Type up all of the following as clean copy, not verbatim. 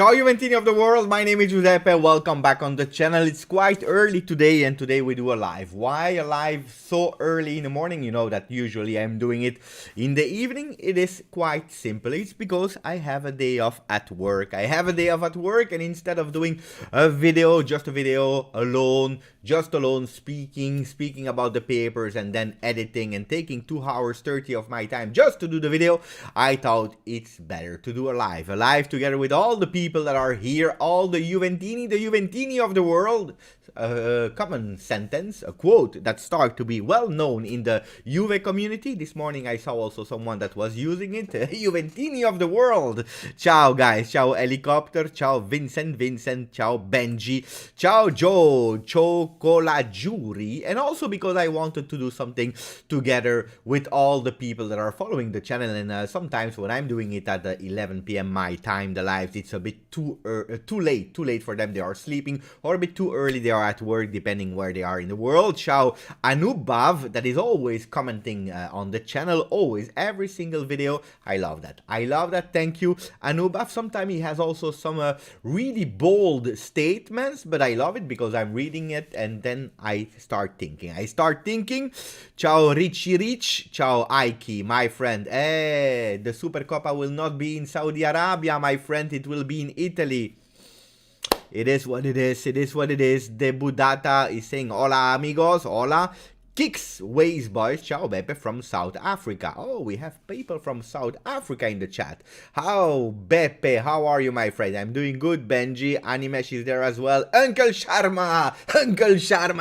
Ciao Juventini of the world, my name is Giuseppe, welcome back on the channel. It's quite early today and today we do a live. Why a live so early in the morning? You know that usually I'm doing it in the evening. It is quite simple. It's because I have a day off at work. I have a day off at work and instead of doing a video, just a video alone, speaking about the papers and then editing and taking 2 hours 30 of my time just to do the video, I thought it's better to do a live together with all the people that are here, all the Juventini of the world. Common sentence, a quote that starts to be well known in the Juve community. This morning I saw also someone that was using it. Juventini of the world. Ciao guys, ciao Helicopter, ciao Vincent, ciao Benji, ciao Joe, Chocolajuri, and also because I wanted to do something together with all the people that are following the channel, and sometimes when I'm doing it at 11 p.m. my time, the lives, it's a bit too late for them. They are sleeping, or a bit too early, they are at work, depending where they are in the world. Ciao Anubav, that is always commenting on the channel, always, every single video. I love that, thank you Anubav. Sometimes he has also some really bold statements, but I love it because I'm reading it and then I start thinking. Ciao Richie Rich, ciao Aiki, my friend. The Supercoppa will not be in Saudi Arabia, my friend, it will be in Italy. It is what it is. De Budata is saying, hola amigos, hola. Kicks Ways boys, ciao Beppe from South Africa. Oh, we have people from South Africa in the chat. How Beppe, how are you my friend? I'm doing good. Benji, Animesh is there as well. Uncle Sharma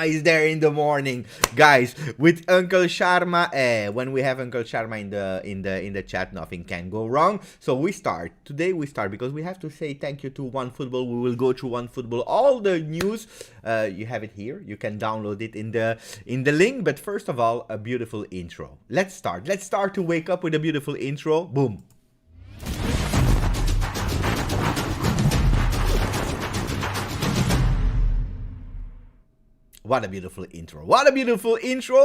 is there in the morning. Guys, with Uncle Sharma, when we have Uncle Sharma in the chat, nothing can go wrong. So we start. Today we start because we have to say thank you to OneFootball. We will go through OneFootball, all the news. You have it here. You can download it in the link. But first of all, a beautiful intro. Let's start to wake up with a beautiful intro. Boom. What a beautiful intro.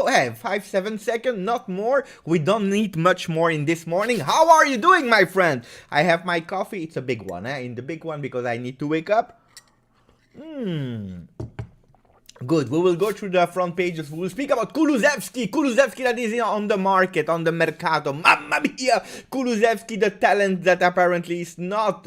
Hey, 5-7 seconds, not more. We don't need much more in this morning. How are you doing, my friend? I have my coffee. It's a big one, in the big one because I need to wake up. Good, we will go through the front pages. We will speak about Kulusevski that is on the market, on the Mercato. Mamma mia! Kulusevski, the talent that apparently is not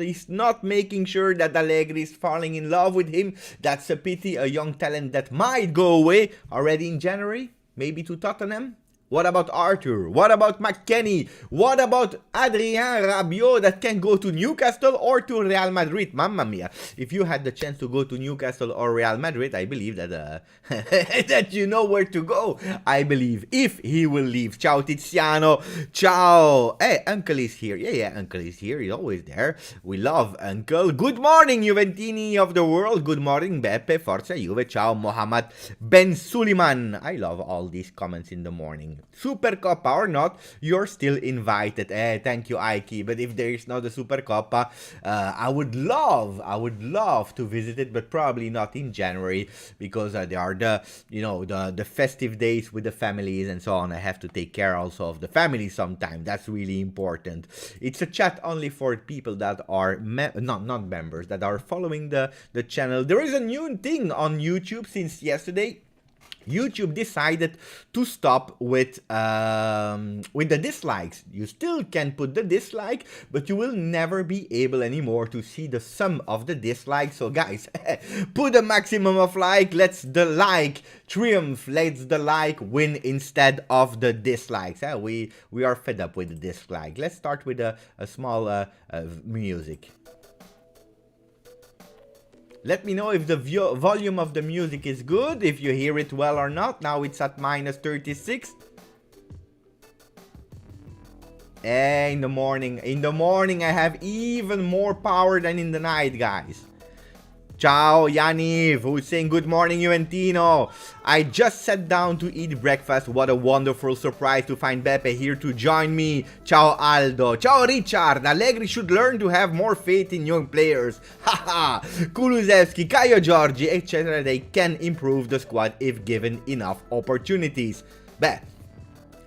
making sure that Allegri is falling in love with him. That's a pity, a young talent that might go away already in January, maybe to Tottenham. What about Arthur? What about McKennie? What about Adrien Rabiot that can go to Newcastle or to Real Madrid? Mamma mia. If you had the chance to go to Newcastle or Real Madrid, I believe that that you know where to go. I believe, if he will leave. Ciao Tiziano. Ciao. Hey, Uncle is here. Yeah, Uncle is here. He's always there. We love Uncle. Good morning, Juventini of the world. Good morning, Beppe. Forza Juve. Ciao, Mohammed Ben Suleiman. I love all these comments in the morning. Supercoppa or not, you're still invited. Thank you, Aiki. But if there is not a Supercoppa, I would love to visit it, but probably not in January because there are the festive days with the families and so on. I have to take care also of the family sometime. That's really important. It's a chat only for people that are not members, that are following the channel. There is a new thing on YouTube since yesterday. YouTube decided to stop with the dislikes. You still can put the dislike, but you will never be able anymore to see the sum of the dislikes. So guys, put a maximum of like. Let's the like triumph. Let's the like win instead of the dislikes. We are fed up with the dislike. Let's start with a small music. Let me know if the volume of the music is good, if you hear it well or not. Now it's at -36. In the morning I have even more power than in the night, guys. Ciao Yaniv, who's saying good morning Juventino. I just sat down to eat breakfast. What a wonderful surprise to find Beppe here to join me. Ciao Aldo. Ciao Richard. Allegri should learn to have more faith in young players. Haha. Kulusevski, Caio Giorgi, etc. They can improve the squad if given enough opportunities. Beh,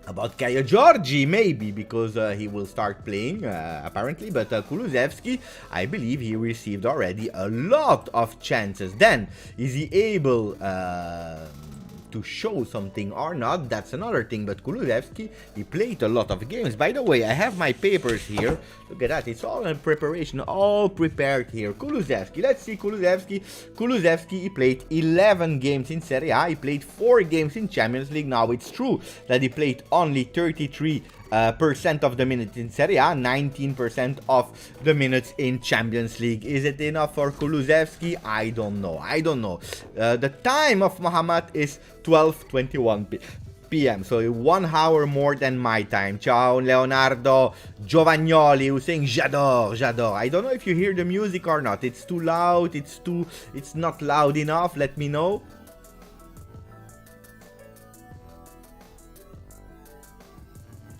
About Kaya Georgi, maybe, because he will start playing, apparently. But Kulusevski, I believe he received already a lot of chances. Then, is he able to show something or not? That's another thing. But Kulusevski, he played a lot of games. By the way, I have my papers here. Look at that. It's all in preparation, all prepared here. Kulusevski, let's see Kulusevski. Kulusevski, he played 11 games in Serie A. He played 4 games in Champions League. Now, it's true that he played only 33% of the minutes in Serie A, 19% of the minutes in Champions League. Is it enough for Kulusevski? I don't know. I don't know. The time of Muhammad is 12:21 p.m. So 1 hour more than my time. Ciao Leonardo Giovagnoli, who's saying j'adore, j'adore. I don't know if you hear the music or not. It's too loud. It's not loud enough. Let me know.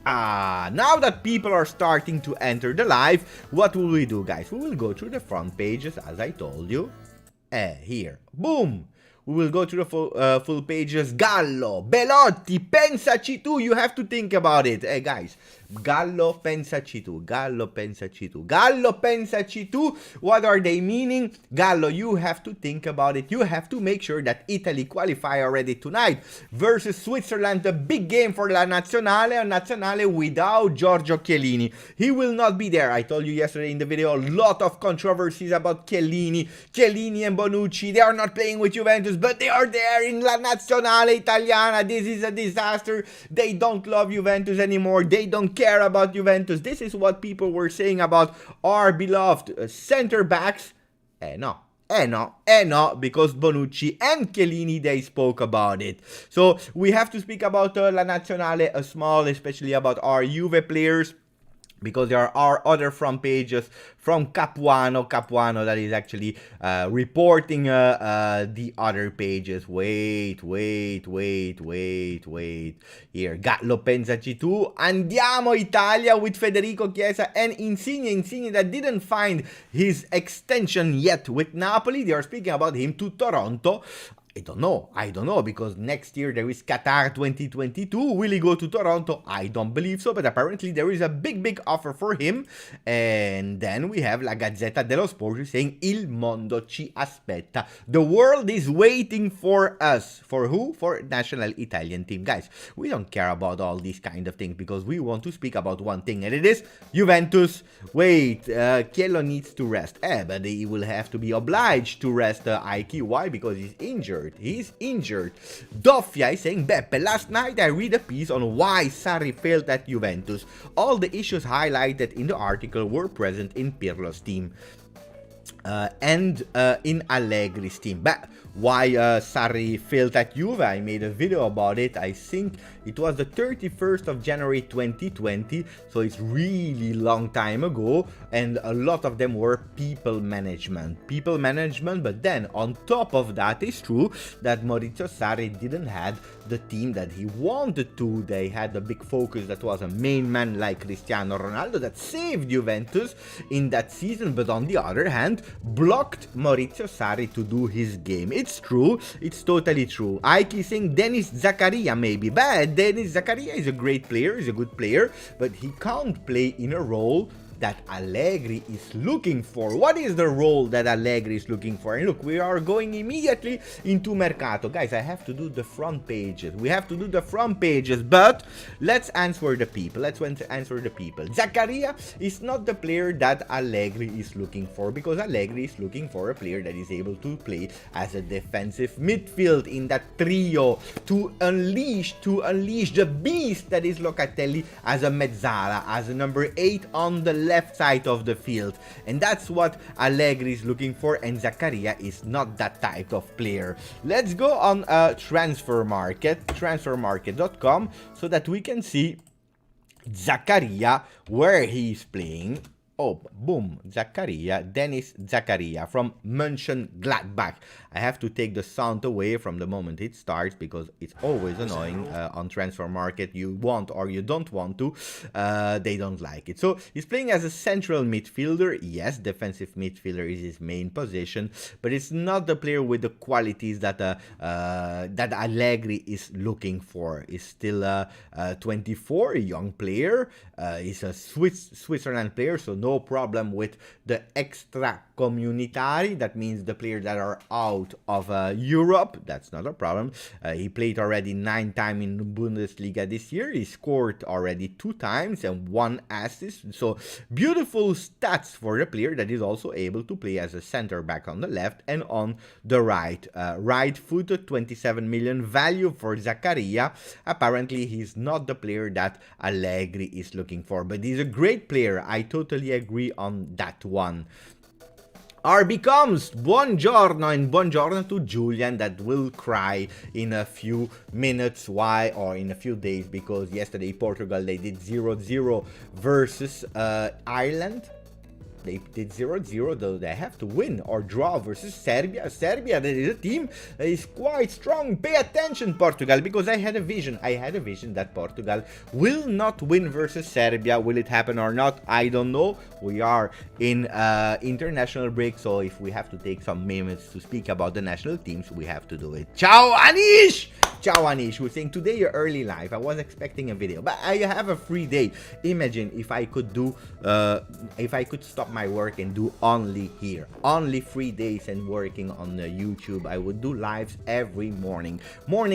Now that people are starting to enter the live, what will we do, guys? We will go through the front pages, as I told you. Here. Boom! We will go to the full pages. Gallo, Belotti, pensaci tu. You have to think about it. Hey, guys. Gallo, pensaci tu. Gallo, pensaci tu. Gallo, pensaci tu. What are they meaning? Gallo, you have to think about it. You have to make sure that Italy qualify already tonight versus Switzerland. The big game for La Nazionale. A Nazionale without Giorgio Chiellini. He will not be there. I told you yesterday in the video, a lot of controversies about Chiellini. Chiellini and Bonucci, they are not playing with Juventus, but they are there in La Nazionale Italiana. This is a disaster. They don't love Juventus anymore. They don't care about Juventus. This is what people were saying about our beloved center backs. No, because Bonucci and Chiellini, they spoke about it. So we have to speak about La Nazionale a small, especially about our Juve players, because there are other front pages from Capuano that is actually reporting the other pages. Wait. Here, Gallo, pensaci tu. Andiamo Italia with Federico Chiesa and Insigne that didn't find his extension yet with Napoli. They are speaking about him to Toronto. I don't know, because next year there is Qatar 2022. Will he go to Toronto? I don't believe so, but apparently there is a big offer for him. And then we have La Gazzetta dello Sport saying Il mondo ci aspetta. The world is waiting for us. For who? For national Italian team. Guys, we don't care about all these kind of things because we want to speak about one thing, and it is Juventus. Wait, Chiellini needs to rest. But he will have to be obliged to rest Ike. Why? Because he's injured. He's injured. Doffia is saying, Beppe, last night I read a piece on why Sarri failed at Juventus. All the issues highlighted in the article were present in Pirlo's team and in Allegri's team. But why Sarri failed at Juve, I made a video about it. I think it was the 31st of January 2020, so it's really long time ago, and a lot of them were people management, but then on top of that, it's true that Maurizio Sarri didn't have the team that he wanted to. They had a big focus that was a main man like Cristiano Ronaldo that saved Juventus in that season, but on the other hand, blocked Maurizio Sarri to do his game. It's true. It's totally true. Ike saying Dennis Zakaria maybe. But Dennis Zakaria is a great player. He's a good player. But he can't play in a role that Allegri is looking for. What is the role that Allegri is looking for? And look, we are going immediately into Mercato. Guys, I have to do the front pages. We have to do the front pages, but let's answer the people. Zakaria is not the player that Allegri is looking for, because Allegri is looking for a player that is able to play as a defensive midfield in that trio to unleash the beast that is Locatelli as a mezzala, as a number 8 on the left side of the field, and that's what Allegri is looking for, and Zakaria is not that type of player. Let's go on transfermarket.com, so that we can see Zakaria where he's playing. Oh, boom, Dennis Zakaria from Mönchengladbach. I have to take the sound away from the moment it starts because it's always annoying on transfer market. You want or you don't want to, they don't like it. So he's playing as a central midfielder. Yes, defensive midfielder is his main position, but it's not the player with the qualities that that Allegri is looking for. He's still 24, a young player. He's a Switzerland player, so no problem with the extra comunitari. That means the players that are out of Europe. That's not a problem. He played already 9 times in the Bundesliga this year. He scored already 2 times and 1 assist. So beautiful stats for the player that is also able to play as a center back on the left and on the right. Right-footed, 27 million value for Zakaria. Apparently, he's not the player that Allegri is looking for, but he's a great player. I totally agree on that one. RB comes, buongiorno, and buongiorno to Julian that will cry in a few minutes. Why? Or in a few days, because yesterday Portugal, they did 0-0 versus Ireland. They did 0-0, though they have to win or draw versus Serbia. Serbia, that is a team that is quite strong. Pay attention, Portugal, because I had a vision. I had a vision that Portugal will not win versus Serbia. Will it happen or not? I don't know. We are in international break, so if we have to take some minutes to speak about the national teams, we have to do it. Ciao, Anish! Ciao, Anish. We're saying today you're early live. I was expecting a video, but I have a free day. Imagine if I could do, if I could stop my work and do only here, only 3 days and working on the YouTube. I would do lives every morning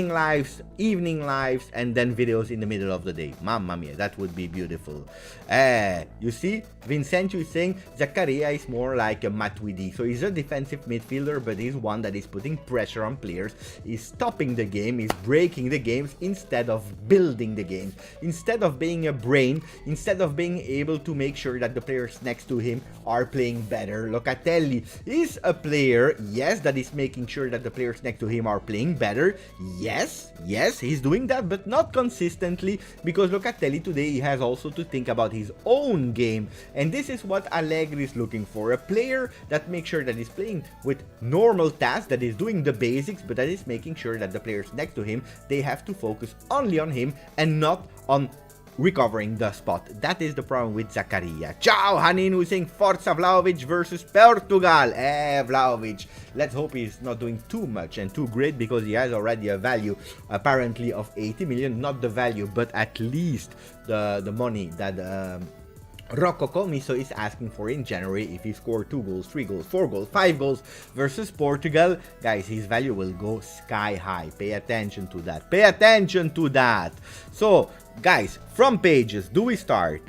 lives, evening lives, and then videos in the middle of the day. Mamma mia, that would be beautiful. You see, Vincenzo is saying Zakaria is more like a Matuidi, so he's a defensive midfielder, but he's one that is putting pressure on players. He's stopping the game, he's breaking the games instead of building the games, instead of being a brain, instead of being able to make sure that the players next to him are playing better. Locatelli is a player, yes, that is making sure that the players next to him are playing better. Yes, he's doing that, but not consistently, because Locatelli today he has also to think about his own game, and this is what Allegri is looking for, a player that makes sure that he's playing with normal tasks, that is doing the basics, but that is making sure that the players next to him, they have to focus only on him and not on recovering the spot. That is the problem with Zakaria. Ciao, Hanin, who's saying Forza Vlahovic versus Portugal. Vlahovic. Let's hope he's not doing too much and too great, because he has already a value apparently of 80 million. Not the value, but at least the money that Rocco Comiso is asking for in January. If he scored 2 goals, 3 goals, 4 goals, 5 goals versus Portugal, guys, his value will go sky high. Pay attention to that. Pay attention to that. So, guys, from pages, do we start?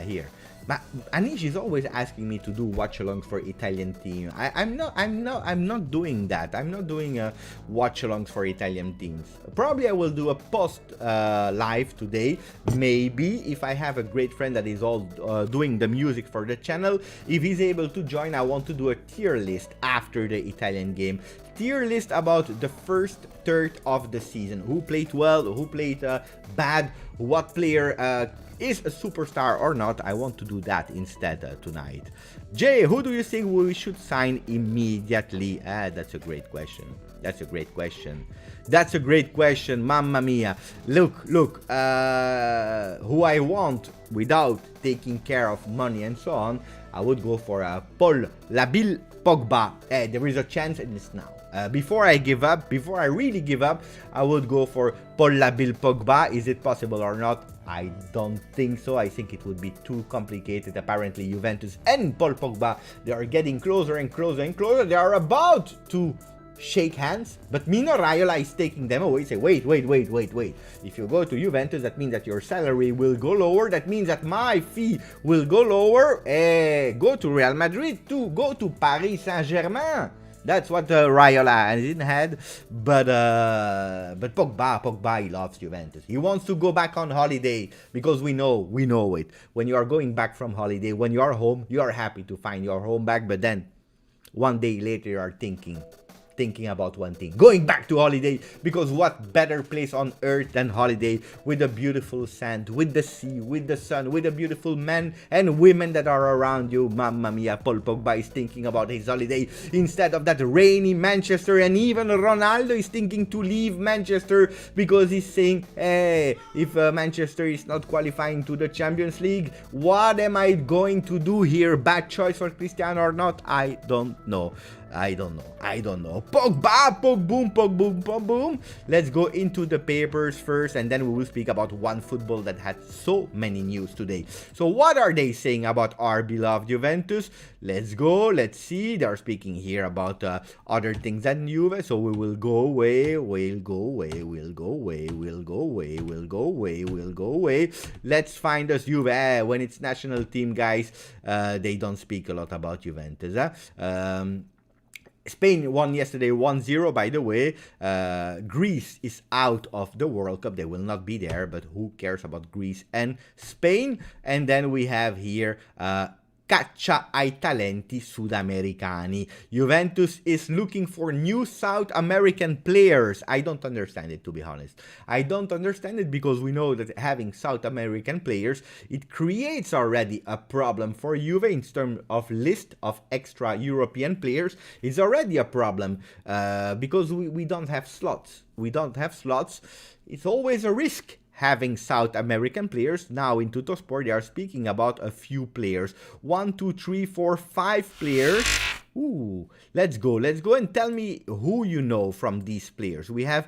Here. But Anish is always asking me to do watch-alongs for Italian team. I'm not doing that. I'm not doing watch-alongs for Italian teams. Probably I will do a post live today. Maybe if I have a great friend that is all doing the music for the channel. If he's able to join, I want to do a tier list after the Italian game. Tier list about the first third of the season. Who played well, who played bad, what player is a superstar or not. I want to do that instead tonight. Jay, who do you think we should sign immediately? That's a great question. That's a great question. Mamma mia. Look, who I want without taking care of money and so on, I would go for Paul Labille Pogba. There is a chance, and it's now. Before I really give up, I would go for Paul Labille Pogba. Is it possible or not? I don't think so. I think it would be too complicated. Apparently, Juventus and Paul Pogba, they are getting closer and closer and closer. They are about to shake hands, but Mino Raiola is taking them away. Say, wait. If you go to Juventus, that means that your salary will go lower. That means that my fee will go lower. Go to Real Madrid to go to Paris Saint-Germain. That's what Raiola didn't had, but Pogba, he loves Juventus. He wants to go back on holiday, because we know it. When you are going back from holiday, when you are home, you are happy to find your home back, but then one day later you are thinking, thinking about one thing: going back to holiday, because what better place on earth than holiday, with the beautiful sand, with the sea, with the sun, with the beautiful men and women that are around you. Mamma mia, Paul Pogba is thinking about his holiday instead of that rainy Manchester, and even Ronaldo is thinking to leave Manchester because he's saying, hey, if Manchester is not qualifying to the Champions League, what am I going to do here? Bad choice for Cristiano or not? I don't know. Pogba, Pogboom. Let's go into the papers first, and then we will speak about one football that had so many news today. So what are they saying about our beloved Juventus? Let's go, let's see. They're speaking here about other things than Juve, so we will go away, we'll go away. Let's find us Juve. When it's national team, guys, they don't speak a lot about Juventus. Spain won yesterday 1-0, by the way. Greece is out of the World Cup. They will not be there, but who cares about Greece and Spain? And then we have here caccia ai talenti sudamericani. Juventus is looking for new South American players. I don't understand it, to be honest. I don't understand it because we know that having South American players, it creates already a problem for Juve in terms of list of extra European players. It's already a problem because we don't have slots. It's always a risk having South American players. Now in Tuttosport they are speaking about a few players. 1, 2, 3, 4, 5 players. Ooh, let's go and tell me who you know from these players. We have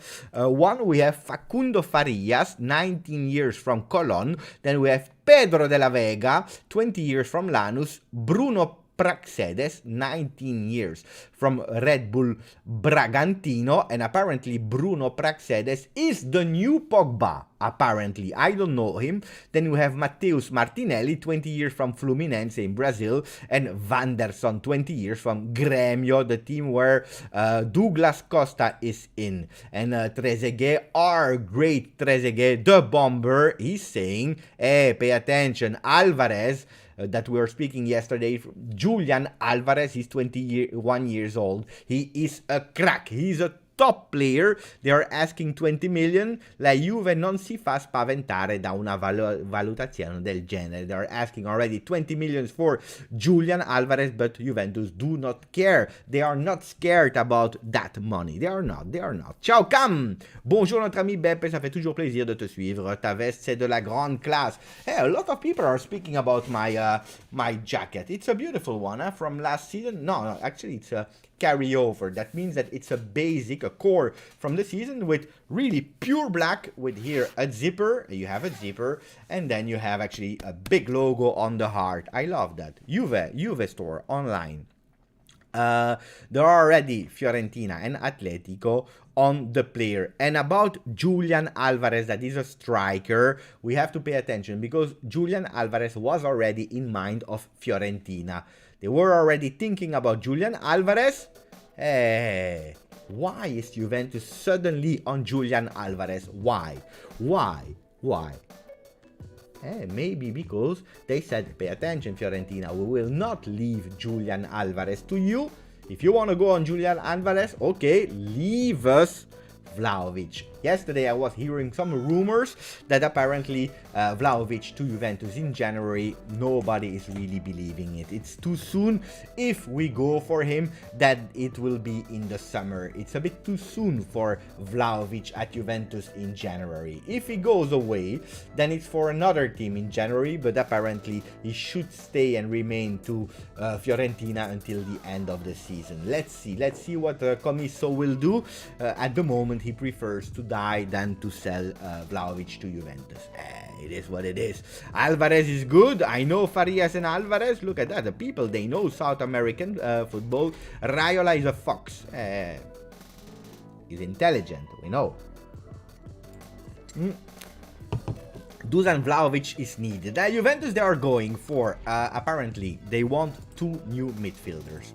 we have Facundo Farias, 19 years from Colón. Then we have Pedro de la Vega, 20 years from Lanús. Bruno Praxedes, 19 years from Red Bull Bragantino, and apparently Bruno Praxedes is the new Pogba. Apparently, I don't know him. Then we have Mateus Martinelli, 20 years from Fluminense in Brazil, and Vanderson, 20 years from Grêmio, the team where Douglas Costa is in. And Trezeguet, our great Trezeguet, the bomber, he's saying, hey, pay attention, Alvarez, that we were speaking yesterday, Julian Alvarez, he's 21 years old. He is a crack. He's a top player. They are asking 20 million. La Juve non si fa spaventare da una valutazione del genere. They are asking already 20 million for Julian Alvarez, but Juventus do not care. They are not scared about that money. They are not. Ciao Cam! Bonjour notre ami Beppe, ça fait toujours plaisir de te suivre. Ta veste, c'est de la grande classe. Hey, a lot of people are speaking about my my jacket. It's a beautiful one from last season. No, actually it's a carryover. That means that it's a basic, a core from the season with really pure black, with here a zipper. You have a zipper, and then you have actually a big logo on the heart. I love that. Juve store online. There are already Fiorentina and Atletico on the player. And about Julian Alvarez, that is a striker, we have to pay attention because Julian Alvarez was already in mind of Fiorentina. They were already thinking about Julian Alvarez. Hey, why is Juventus suddenly on Julian Alvarez? Why? Hey, maybe because they said, pay attention Fiorentina, we will not leave Julian Alvarez to you. If you want to go on Julian Alvarez, okay, leave us Vlahovic. Yesterday I was hearing some rumors that apparently Vlahovic to Juventus in January, nobody is really believing it. It's too soon. If we go for him, that it will be in the summer. It's a bit too soon for Vlahovic at Juventus in January. If he goes away, then it's for another team in January, but apparently he should stay and remain to Fiorentina until the end of the season. Let's see what Commisso will do. At the moment he prefers to die than to sell Vlahovic to Juventus. It is what it is. Alvarez is good. I know Farias and Alvarez. Look at that. The people, they know South American football. Raiola is a fox. He's intelligent, we know. Dusan Vlahovic is needed. Juventus, they are going for, apparently, they want 2 new midfielders.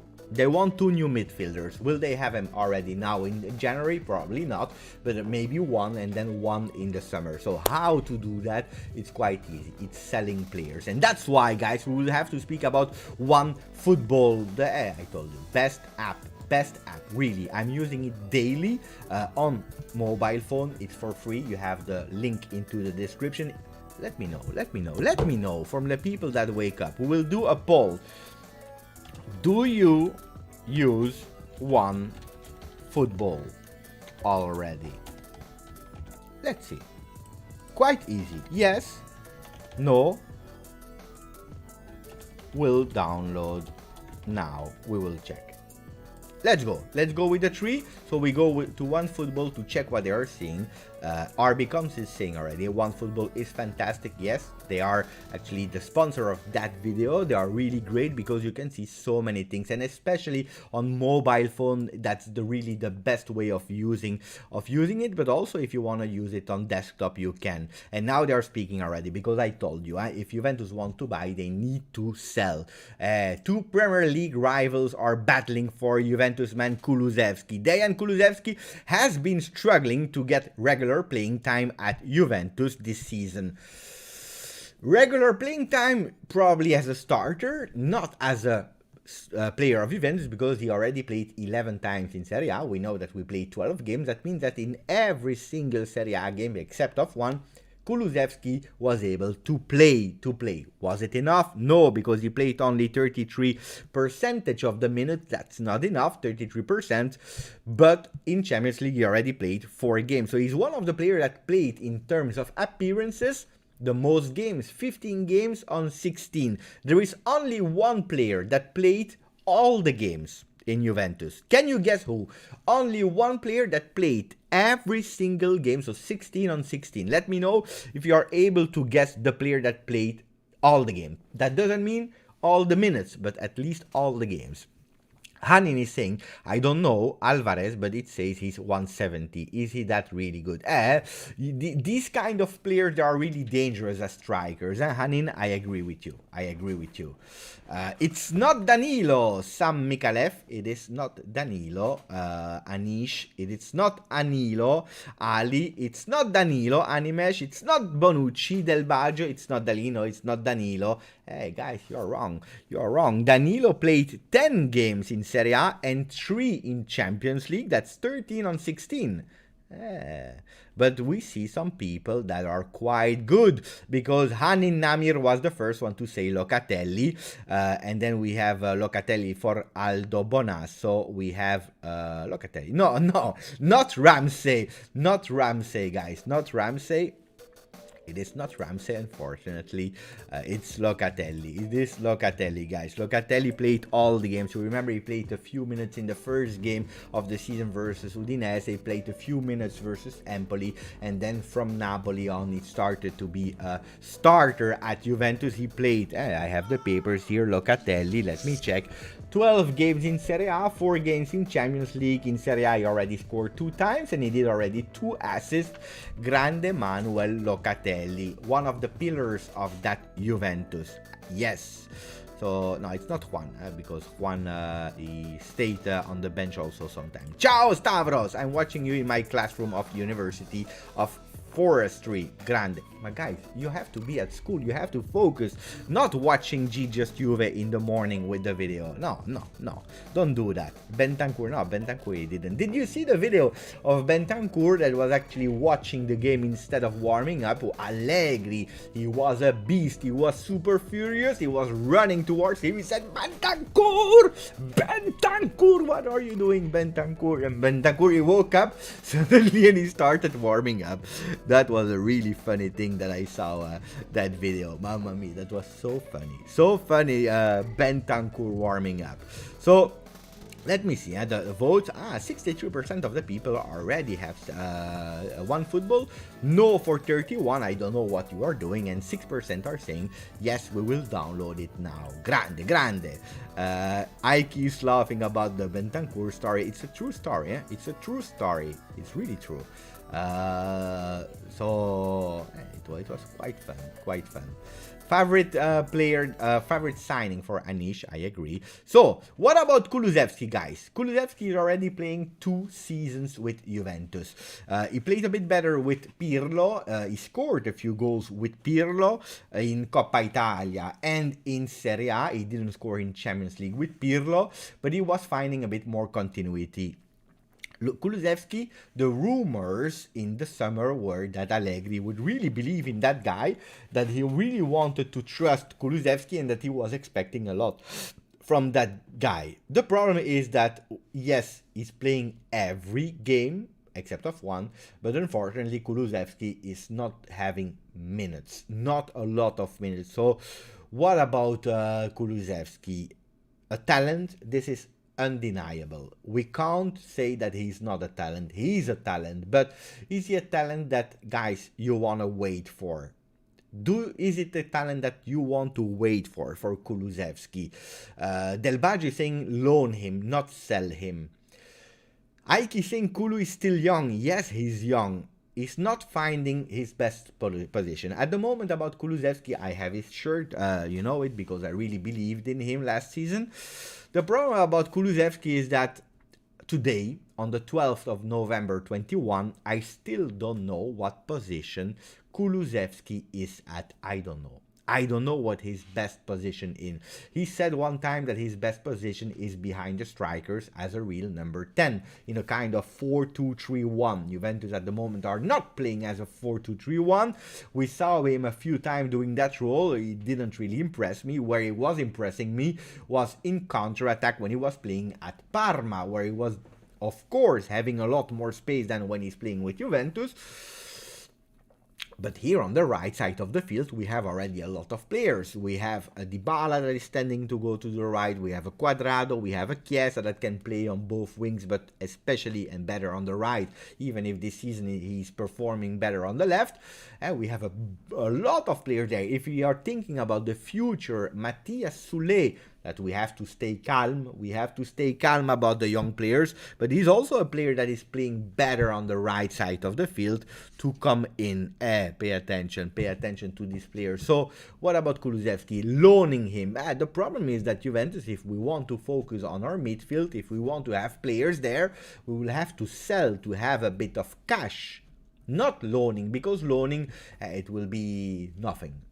Will they have them already now in January? Probably not, but maybe one and then one in the summer. So how to do that? It's quite easy. It's selling players. And that's why, guys, we will have to speak about one football. I told you, best app best app, really. I'm using it daily on mobile phone. It's for free. You have the link into the description. Let me know from the people that wake up. We will do a poll. Do you use one football already? Let's see. Quite easy. Yes, no, will download now. We will check. Let's go with the 3. So we go to one football to check what they are seeing. RB Coms is saying already one football is fantastic. Yes, they are actually the sponsor of that video. They are really great because you can see so many things, and especially on mobile phone, that's really the best way of using it. But also if you want to use it on desktop, you can. And now they are speaking already, because I told you, if Juventus want to buy, they need to sell. 2 Premier League rivals are battling for Juventus man Kulusevski. Dejan Kulusevski has been struggling to get regular playing time at Juventus this season. Regular playing time probably as a starter, not as a player of Juventus, because he already played 11 times in Serie A. We know that we played 12 games. That means that in every single Serie A game except of one, Kulusevski was able to play. Was it enough? No, because he played only 33% of the minutes. That's not enough, 33%. But in Champions League, he already played 4 games. So he's one of the players that played, in terms of appearances, the most games, 15 games on 16. There is only one player that played all the games in Juventus. Can you guess who? Only one player that played every single game, so 16 on 16. Let me know if you are able to guess the player that played all the game. That doesn't mean all the minutes, but at least all the games. Hanin is saying, I don't know Alvarez, but it says he's 170. Is he that really good? These kind of players, they are really dangerous as strikers. Hanin, I agree with you. It's not Danilo. Sam Mikalev, it is not Danilo. Anish, it is not Anilo. Ali, it's not Danilo. Animesh, it's not Bonucci. Del Baggio, it's not Dalino, it's not Danilo. Hey guys, you're wrong. Danilo played 10 games in Serie A and 3 in Champions League. That's 13 on 16. But we see some people that are quite good, because Hanin Namir was the first one to say Locatelli, and then we have Locatelli for Aldo Bonasso. We have Locatelli. No, not Ramsey, guys, not Ramsey. It is not Ramsey, unfortunately. It's Locatelli. It is Locatelli, guys. Locatelli played all the games. You remember he played a few minutes in the first game of the season versus Udinese. He played a few minutes versus Empoli. And then from Napoli on, he started to be a starter at Juventus. He played, I have the papers here, Locatelli. Let me check. 12 games in Serie A, 4 games in Champions League. In Serie A, he already scored 2 times, and he did already 2 assists. Grande Manuel Locatelli, one of the pillars of that Juventus. Yes. So, no, it's not Juan, because Juan, he stayed on the bench also sometimes. Ciao, Stavros! I'm watching you in my classroom of University of Forestry. Grande. My guys, you have to be at school. You have to focus. Not watching GJustjuve in the morning with the video. No. Don't do that. Bentancur, no, Bentancur he didn't. Did you see the video of Bentancur that was actually watching the game instead of warming up? Allegri, he was a beast. He was super furious. He was running towards him. He said, Bentancur, what are you doing, Bentancur? And Bentancur, he woke up suddenly and he started warming up. That was a really funny thing that I saw that video. Mamma mia, that was so funny. Bentancur warming up. So let me see the votes. 63% of the people already have one football. No for 31. I don't know what you are doing. And 6% are saying yes, we will download it now. Grande. Ike is laughing about the Bentancur story. It's a true story. It's a true story. It's really true. So it was quite fun. Favorite player, favorite signing for Anish, I agree. So, what about Kulusevski, guys? Kulusevski is already playing 2 seasons with Juventus. He played a bit better with Pirlo. He scored a few goals with Pirlo in Coppa Italia and in Serie A. He didn't score in Champions League with Pirlo, but he was finding a bit more continuity. Kulusevski, the rumors in the summer were that Allegri would really believe in that guy, that he really wanted to trust Kulusevski and that he was expecting a lot from that guy. The problem is that, yes, he's playing every game except of one, but unfortunately Kulusevski is not having minutes, not a lot of minutes. So what about Kulusevski? A talent, this is undeniable. We can't say that he's not a talent. He's a talent, but is he a talent that, guys, you want to wait for? Is it a talent that you want to wait for Kulusevski? Del Baggio is saying loan him, not sell him. Ike is saying Kulu is still young. Yes, he's young. He's not finding his best position. At the moment about Kulusevski, I have his shirt, you know it, because I really believed in him last season. The problem about Kulusevski is that today, on the 12th of November 21, I still don't know what position Kulusevski is at. I don't know. I don't know what his best position is. He said one time that his best position is behind the strikers as a real number 10 in a kind of 4-2-3-1. Juventus at the moment are not playing as a 4-2-3-1. We saw him a few times doing that role. He didn't really impress me. Where he was impressing me was in counter-attack when he was playing at Parma, where he was, of course, having a lot more space than when he's playing with Juventus. But here on the right side of the field, we have already a lot of players. We have a Dybala that is tending to go to the right. We have a Cuadrado. We have a Kessie that can play on both wings, but especially and better on the right, even if this season he's performing better on the left. And we have a lot of players there. If we are thinking about the future, Morata Soulé, that we have to stay calm. We have to stay calm about the young players. But he's also a player that is playing better on the right side of the field to come in. Pay attention to this player. So what about Kulusevski? Loaning him. The problem is that Juventus, if we want to focus on our midfield, if we want to have players there, we will have to sell to have a bit of cash. Not loaning, because loaning, it will be nothing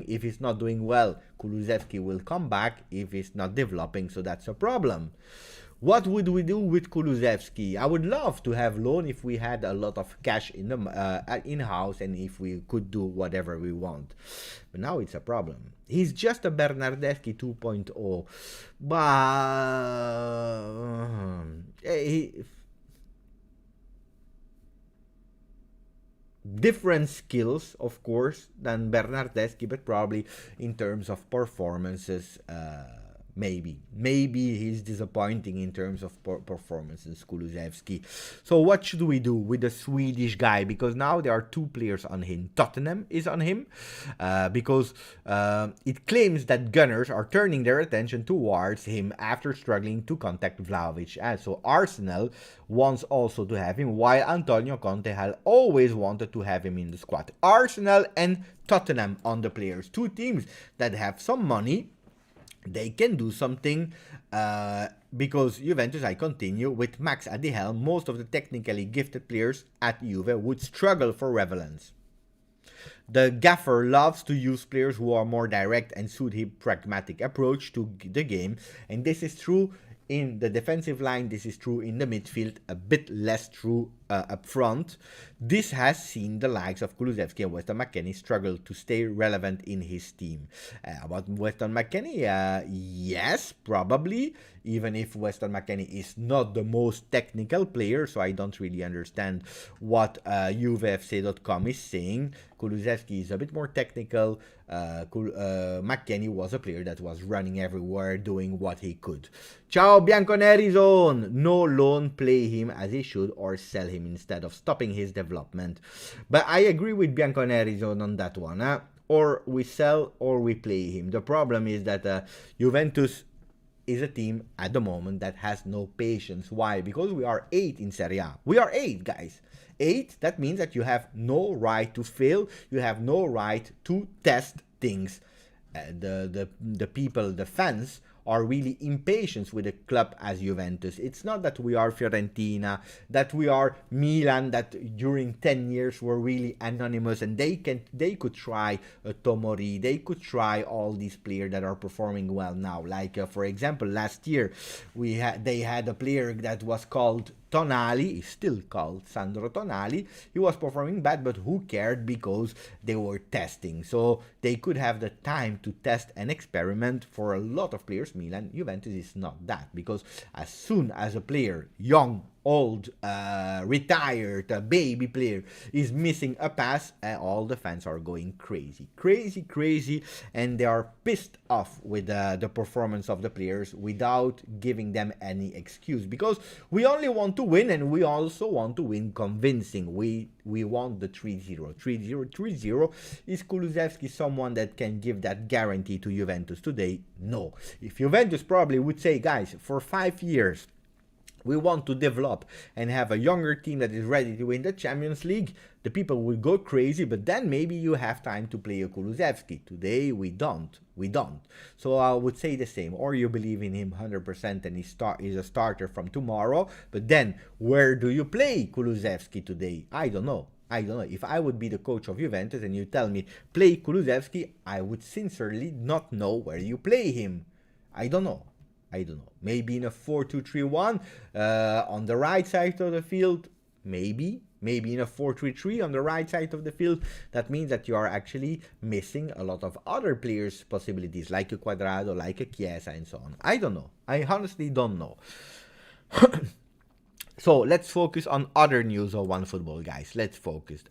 if he's not doing well. Kulusevski will come back if he's not developing, so that's a problem. What would we do with Kulusevski? I would love to have loan if we had a lot of cash in the in-house and if we could do whatever we want. But now it's a problem. He's just a Bernardeschi 2.0, but different skills, of course, than Bernardeschi, but probably in terms of performances, maybe he's disappointing in terms of performances, Kulusevski. So what should we do with the Swedish guy? Because now there are 2 players on him. Tottenham is on him because it claims that Gunners are turning their attention towards him after struggling to contact Vlahovic. And so Arsenal wants also to have him, while Antonio Conte had always wanted to have him in the squad. Arsenal and Tottenham on the players. 2 teams that have some money. They can do something because Juventus, I continue, with Max at the helm, most of the technically gifted players at Juve would struggle for relevance. The gaffer loves to use players who are more direct and suit his pragmatic approach to the game, and this is true in the defensive line, this is true in the midfield, a bit less true up front. This has seen the likes of Kulusevski and Weston McKennie struggle to stay relevant in his team. About Weston McKennie, yes, probably, even if Weston McKennie is not the most technical player, so I don't really understand what UVFC.com is saying. Kulusevski is a bit more technical. McKennie was a player that was running everywhere, doing what he could. Ciao Bianconeri Zone! No loan, play him as he should or sell him instead of stopping his development. But I agree with Bianconeri Zone on that one. Or we sell or we play him. The problem is that Juventus is a team at the moment that has no patience. Why? Because we are 8 in Serie A. We are 8, guys. 8, that means that you have no right to fail. You have no right to test things. the people, the fans, are really impatient with a club as Juventus. It's not that we are Fiorentina, that we are Milan, that during 10 years were really anonymous, and they could try Tomori, they could try all these players that are performing well now. Like for example, last year they had a player that was called Tonali, is still called Sandro Tonali. He was performing bad, but who cared, because they were testing. So they could have the time to test and experiment. For a lot of players, Milan, Juventus is not that, because as soon as a player, young, old, retired, a baby player, is missing a pass, all the fans are going crazy, and they are pissed off with the performance of the players without giving them any excuse, because we only want to win, and we also want to win convincing. We want the 3-0. 3-0. Is Kulusevski someone that can give that guarantee to Juventus today? No. If Juventus probably would say, guys, for 5 years, we want to develop and have a younger team that is ready to win the Champions League, the people will go crazy, but then maybe you have time to play a Kulusevski. Today, we don't. So I would say the same. Or you believe in him 100% and he's a starter from tomorrow, but then where do you play Kulusevski today? I don't know. If I would be the coach of Juventus and you tell me, play Kulusevski, I would sincerely not know where you play him. I don't know. Maybe in a 4-2-3-1 on the right side of the field. Maybe in a 4-3-3 on the right side of the field. That means that you are actually missing a lot of other players' possibilities, like a Quadrado, like a Chiesa, and so on. I don't know. I honestly don't know. So let's focus on other news of OneFootball, guys. Let's focus.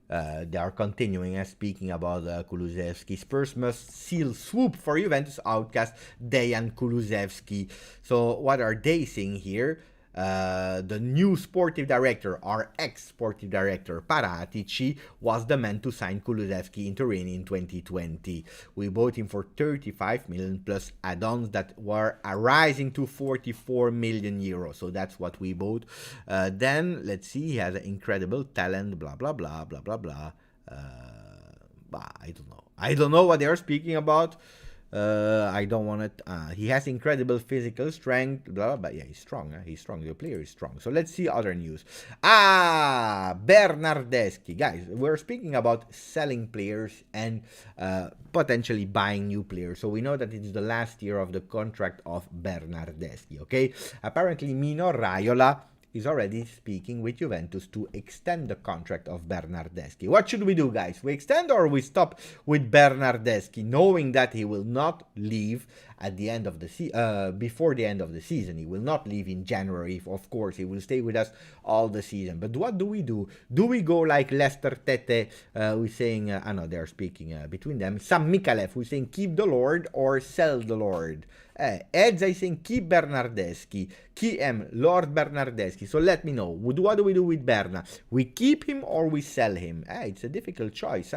They are continuing speaking about Kulusevski. Spurs must seal swoop for Juventus outcast Dejan Kulusevski. So what are they saying here? The new sportive director, our ex-sportive director, Paratici, was the man to sign Kulusevski in Turin in 2020. We bought him for 35 million plus add-ons that were rising to 44 million euros. So that's what we bought. Then, let's see, he has an incredible talent, blah, blah, blah, blah, blah, blah. I don't know what they are speaking about. I don't want it. He has incredible physical strength, blah, but yeah, he's strong. He's strong. The player is strong. So let's see other news. Bernardeschi. Guys, we're speaking about selling players and potentially buying new players. So we know that it is the last year of the contract of Bernardeschi, okay? Apparently, Mino Raiola is already speaking with Juventus to extend the contract of Bernardeschi. What should we do, guys? We extend or we stop with Bernardeschi, knowing that he will not leave at the end of the before the end of the season. He will not leave in January. Of course, he will stay with us all the season. But what do we do? Do we go like Lester Tete, who's saying, no, they're speaking between them. Sam Mikalev, who's saying keep the Lord or sell the Lord. Eds, I think keep Bernardeschi. Keep Lord Bernardeschi. So let me know. What do we do with Berna? We keep him or we sell him? It's a difficult choice,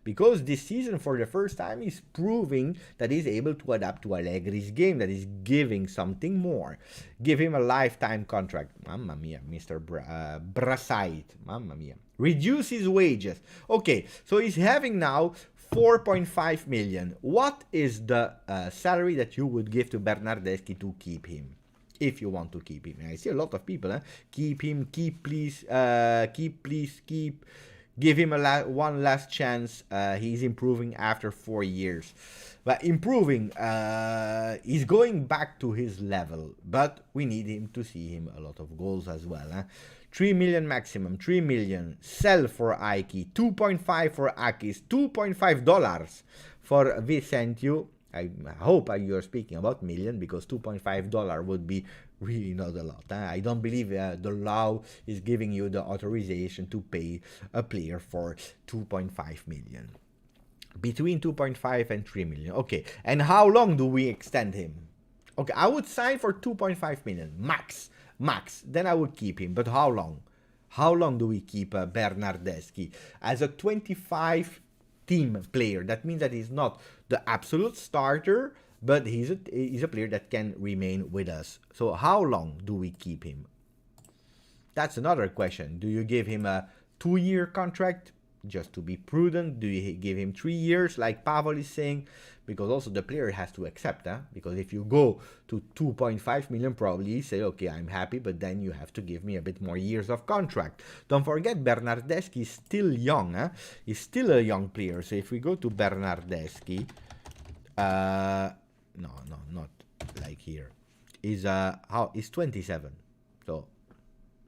because this season, for the first time, he's proving that he's able to adapt to Allegri's game, that is giving something more. Give him a lifetime contract. Mamma mia, Mr. Brasait. Mamma mia. Reduce his wages. Okay, so he's having now 4.5 million. What is the salary that you would give to Bernardeschi to keep him? If you want to keep him. I see a lot of people, keep him, keep please, keep. Give him one last chance. He's improving after 4 years. But improving, he's going back to his level. But we need him to see him a lot of goals as well. 3 million maximum, 3 million. Sell for Ike, 2.5 for Akis, $2.5 for Vicentiu. I hope you're speaking about million, because $2.5 would be really not a lot. I don't believe the law is giving you the authorization to pay a player for 2.5 million. Between 2.5 and 3 million. Okay, and how long do we extend him? Okay, I would sign for 2.5 million, max. Then I would keep him, but how long? How long do we keep Bernardeschi? As a 25 team player, that means that he's not the absolute starter, but he's a player that can remain with us. So how long do we keep him? That's another question. Do you give him a 2-year contract? just to be prudent? Do you give him 3 years like Pavel is saying? Because also the player has to accept, because if you go to 2.5 million, probably you say, okay, I'm happy, but then you have to give me a bit more years of contract. Don't forget, Bernardeschi is still young, he's still a young player. So if we go to Bernardeschi, no, not like here. He's 27. So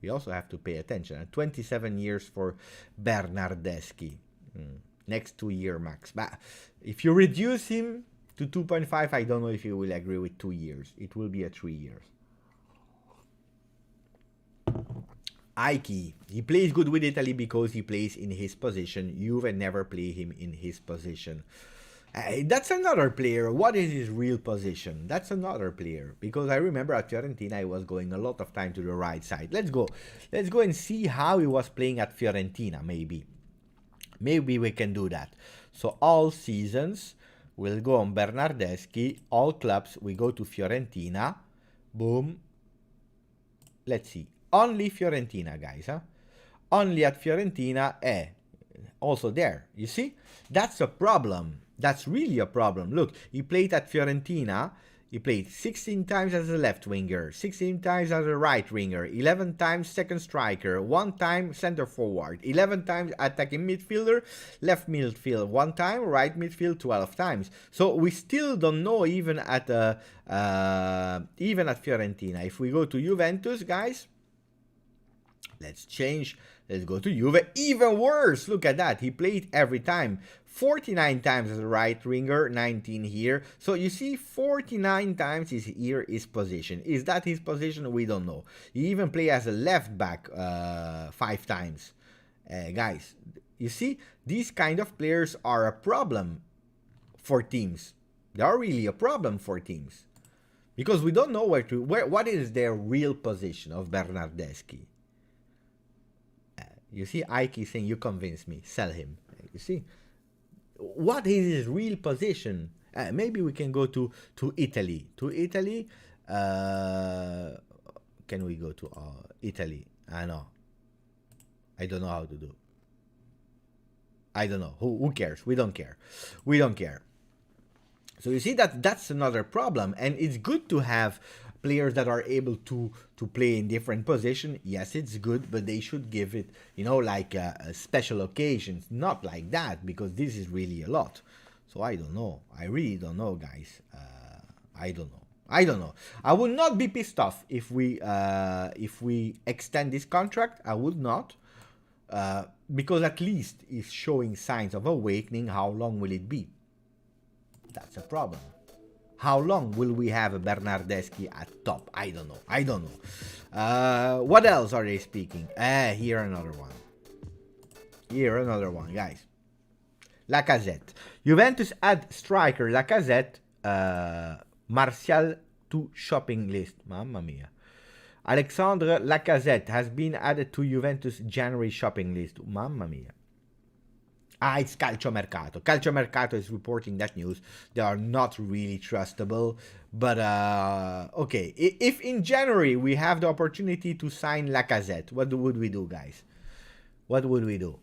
we also have to pay attention. 27 years for Bernardeschi. Next 2 year max. But if you reduce him to 2.5, I don't know if you will agree with 2 years. It will be a 3 years. Ike, he plays good with Italy because he plays in his position. Juve never play him in his position. That's another player. What is his real position? That's another player. Because I remember at Fiorentina, I was going a lot of time to the right side. Let's go and see how he was playing at Fiorentina, maybe. Maybe we can do that. So all seasons, we'll go on Bernardeschi. All clubs, we go to Fiorentina. Boom. Let's see. Only Fiorentina, guys. Only at Fiorentina. Also there. You see? That's a problem. That's really a problem. Look, he played at Fiorentina. He played 16 times as a left winger, 16 times as a right winger, 11 times second striker, 1 time center forward, 11 times attacking midfielder, left midfield, 1 time, right midfield 12 times. So we still don't know even at Fiorentina. If we go to Juventus, guys, let's change. Let's go to Juve. Even worse. Look at that. He played every time. 49 times as a right winger, 19 here. So you see, 49 times is here his position. Is that his position? We don't know. He even played as a left back 5 times. Guys, you see, these kind of players are a problem for teams. They are really a problem for teams. Because we don't know what is their real position of Bernardeschi. You see, Ike is saying, you convinced me, sell him. You see, what is his real position? Maybe we can go to Italy. To Italy, can we go to Italy? No. I don't know how to do. I don't know. Who cares? We don't care. We don't care. So you see that's another problem. And it's good to have players that are able to play in different positions. Yes, it's good, but they should give it, you know, like special occasions. Not like that, because this is really a lot. So I don't know. I really don't know, guys. I don't know. I don't know. I would not be pissed off if we extend this contract. I would not. Because at least it's showing signs of awakening. How long will it be? That's a problem. How long will we have a Bernardeschi at top? I don't know. I don't know. What else are they speaking? Here another one. Here another one, guys. Lacazette. Juventus add striker Lacazette. Martial to shopping list. Mamma mia. Alexandre Lacazette has been added to Juventus January shopping list. Mamma mia. It's Calcio Mercato. Calcio Mercato is reporting that news. They are not really trustable. But, okay. If in January we have the opportunity to sign Lacazette, what would we do, guys? What would we do?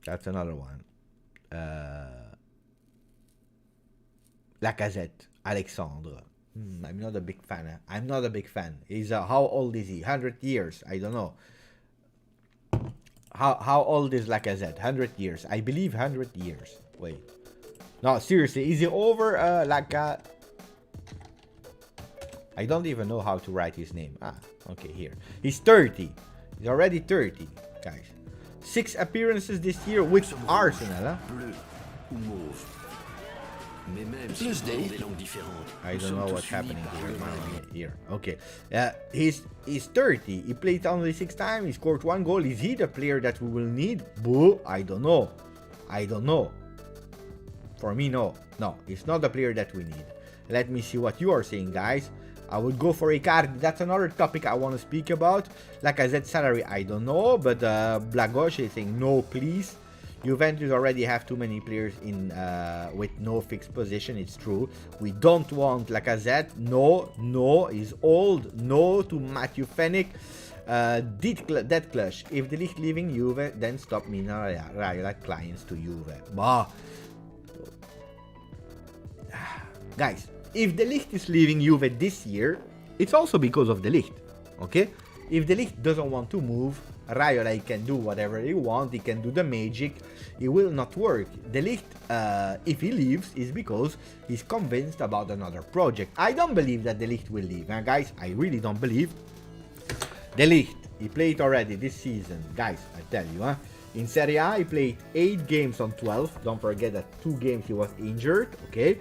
That's another one. Lacazette. Alexandre. I'm not a big fan. I'm not a big fan. He's how old is he? 100 years. I don't know. How old is Lacazette? 100 years. I believe 100 years. Wait. No, seriously. Is he over I don't even know how to write his name. Okay, here. He's 30. He's already 30, guys. 6 appearances this year with Arsenal. I don't know what's happening here. Okay. He's 30. He played only 6 times. He scored 1 goal. Is he the player that we will need? Boo. I don't know. I don't know. For me, no. No, he's not the player that we need. Let me see what you are saying, guys. I would go for Icardi. That's another topic I want to speak about. Lacazette salary, I don't know. But Blagosh is saying, no, please. Juventus already have too many players in with no fixed position. It's true. We don't want Lacazette. No, he's old. No to Matthew Fennick. Dead Clash. If De Ligt leaving Juve, then stop Mina Raiola clients to Juve. Bah. Guys, if De Ligt is leaving Juve this year, it's also because of De Ligt. Okay? If De Ligt doesn't want to move, Raiola, he can do whatever he wants, he can do the magic, it will not work. De Ligt, if he leaves, is because he's convinced about another project. I don't believe that De Ligt will leave, guys, I really don't believe. De Ligt, he played already this season, guys, I tell you, in Serie A, he played 8 games on 12, don't forget that 2 games he was injured, okay?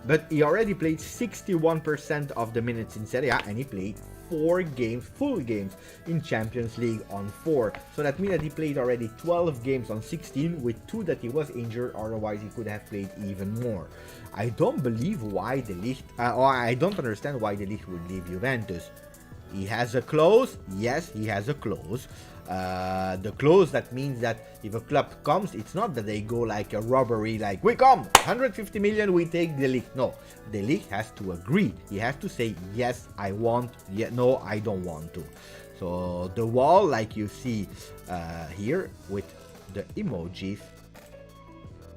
But he already played 61% of the minutes in Serie A, and he played 4 games, full games, in Champions League on 4. So that means that he played already 12 games on 16, with 2 that he was injured, otherwise he could have played even more. I don't believe why De Ligt, or I don't understand why De Ligt would leave Juventus. He has a clause, yes, he has a clause. The clause that means that if a club comes, it's not that they go like a robbery, like we come 150 million, we take De Ligt. No, De Ligt has to agree. He has to say yes, I want. Yeah, no, I don't want to. So the wall, like you see here with the emojis,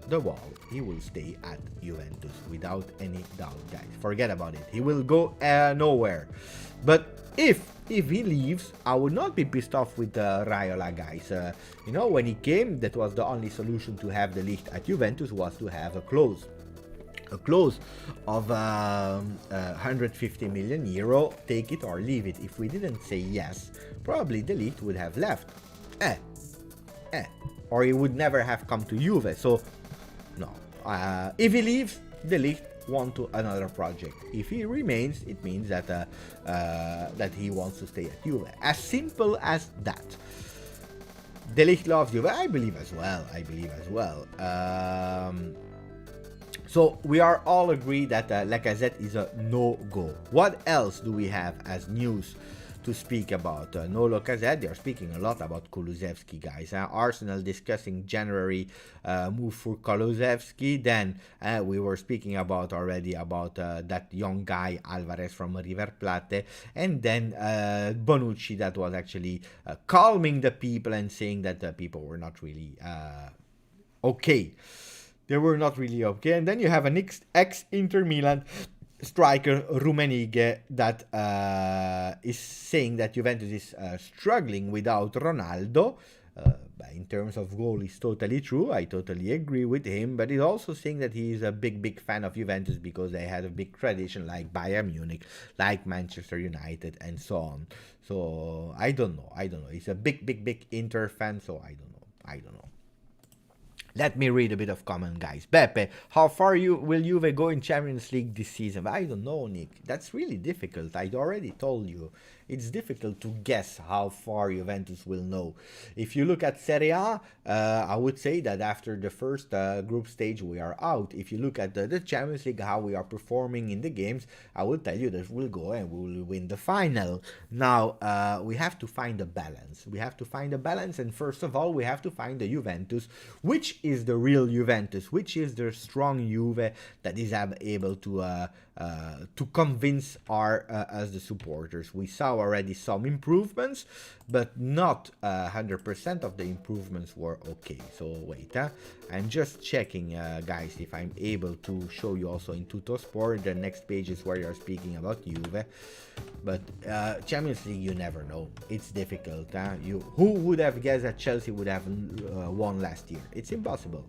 the wall, he will stay at Juventus without any doubt, guys. Forget about it. He will go nowhere. But if he leaves, I would not be pissed off with Raiola, guys. You know, when he came, that was the only solution to have De Ligt at Juventus, was to have a clause. A clause of 150 million euro, take it or leave it. If we didn't say yes, probably De Ligt would have left. Or he would never have come to Juve. So, no. If he leaves, De Ligt want to another project. If he remains, it means that that he wants to stay at Juve. As simple as that. De Ligt loves Juve. I believe as well. So we are all agreed that Lacazette is a no-go. What else do we have as news to speak about? No Lacazette. They are speaking a lot about Kulusevski, guys. Arsenal discussing January move for Kulusevski. Then we were speaking about already about that young guy Alvarez from River Plate, and then Bonucci, that was actually calming the people and saying that the people were not really okay. They were not really okay. And then you have an ex-Inter Milan striker Rummenigge that is saying that Juventus is struggling without Ronaldo. In terms of goal, is totally true. I totally agree with him. But he's also saying that he is a big fan of Juventus because they had a big tradition like Bayern Munich, like Manchester United, and so on. So I don't know. He's a big Inter fan. So I don't know. Let me read a bit of comment, guys. Beppe, how far will Juve go in Champions League this season? I don't know, Nick. That's really difficult. I already told you. It's difficult to guess how far Juventus will know. If you look at Serie A, I would say that after the first group stage, we are out. If you look at the Champions League, how we are performing in the games, I will tell you that we'll go and we will win the final. Now, we have to find a balance. And first of all, we have to find the Juventus, which is the real Juventus, which is the strong Juve that is able to convince us the supporters. We saw already some improvements, but not 100% of the improvements were okay. So wait, I'm just checking, guys, if I'm able to show you also in Tuttosport. The next page is where you're speaking about Juve. But Champions League, you never know. It's difficult. Who would have guessed that Chelsea would have won last year? It's impossible.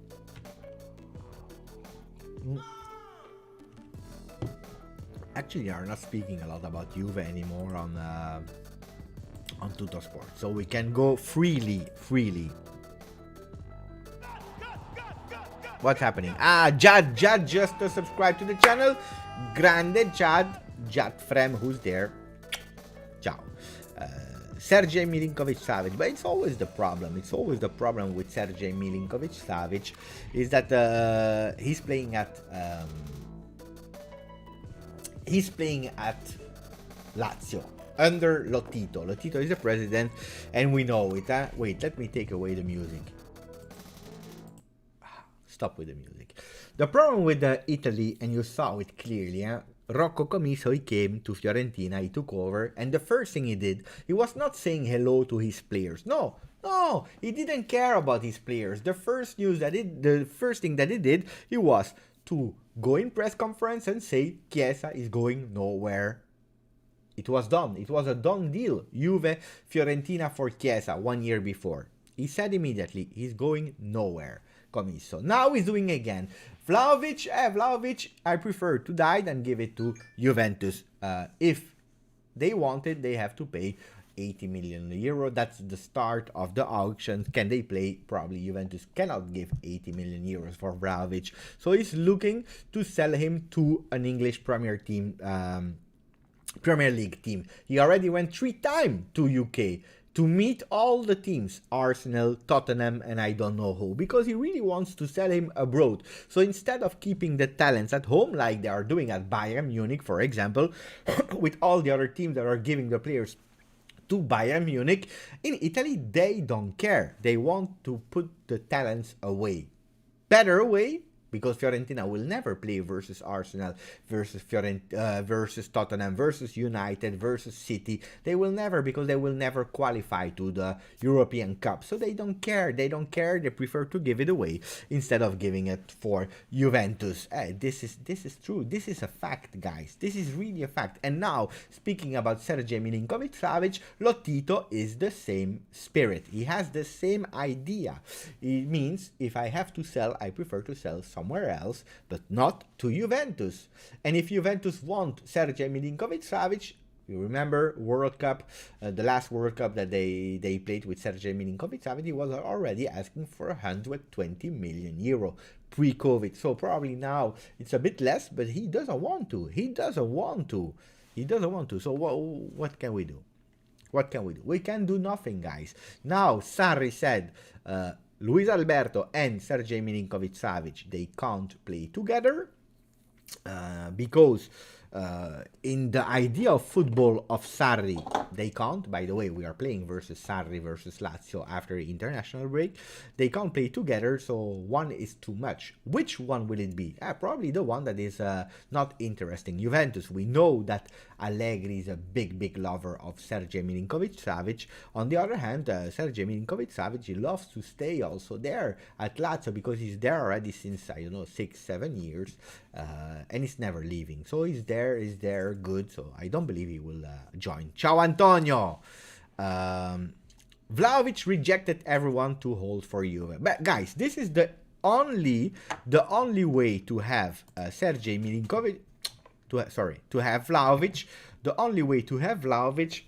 Actually, are not speaking a lot about Juve anymore on Tuttosport, so we can go freely. What's happening? Jad just subscribed to the channel. Grande Jad Frem, who's there? Ciao. Sergej Milinkovic-Savic, but it's always the problem. With Sergej Milinkovic-Savic is that he's playing at Lazio under Lotito. Lotito is the president, and we know it. Wait, let me take away the music. Stop with the music. The problem with Italy, and you saw it clearly, Rocco Commisso, he came to Fiorentina, he took over, and the first thing he did, he was not saying hello to his players. No, he didn't care about his players. The first thing that he did, he was to go in press conference and say Chiesa is going nowhere. It was done. It was a done deal. Juve, Fiorentina for Chiesa 1 year before. He said immediately he's going nowhere. Commisso. Now he's doing again. Vlahovic, I prefer to die than give it to Juventus. If they want it, they have to pay 80 million euro. That's the start of the auction. Can they play? Probably Juventus cannot give 80 million euros for Vlahovic. So he's looking to sell him to an English Premier League team. He already went 3 times to UK to meet all the teams, Arsenal, Tottenham, and I don't know who, because he really wants to sell him abroad. So instead of keeping the talents at home, like they are doing at Bayern Munich, for example, with all the other teams that are giving the players to Bayern Munich, in Italy, they don't care. They want to put the talents away. Better away, because Fiorentina will never play versus Arsenal, versus Tottenham, versus United, versus City. They will never, because they will never qualify to the European Cup. So they don't care. They prefer to give it away instead of giving it for Juventus. This is true. This is a fact, guys. This is really a fact. And now, speaking about Sergej Milinkovic-Savic, Lotito is the same spirit. He has the same idea. It means if I have to sell, I prefer to sell somewhere else, but not to Juventus. And if Juventus want Sergej Milinkovic-Savic, you remember World Cup, the last World Cup that they played with Sergej Milinkovic-Savic, he was already asking for 120 million euro pre-COVID. So probably now it's a bit less, but he doesn't want to. So what can we do? We can do nothing, guys. Now Sarri said Luis Alberto and Sergej Milinkovic-Savic, they can't play together because in the idea of football of Sarri, they can't. By the way, we are playing versus Sarri versus Lazio after the international break. They can't play together, so one is too much. Which one will it be? Probably the one that is not interesting. Juventus, we know that Allegri is a big lover of Sergej Milinkovic-Savic. On the other hand, Sergej Milinkovic-Savic, he loves to stay also there at Lazio because he's there already since, 6-7 years, and he's never leaving. So he's there, good. So I don't believe he will join. Ciao Antonio. Vlahovic rejected everyone to hold for Juve. But guys, this is the only way to have Sergej Milinkovic. To have Vlahovic. The only way to have Vlahovic,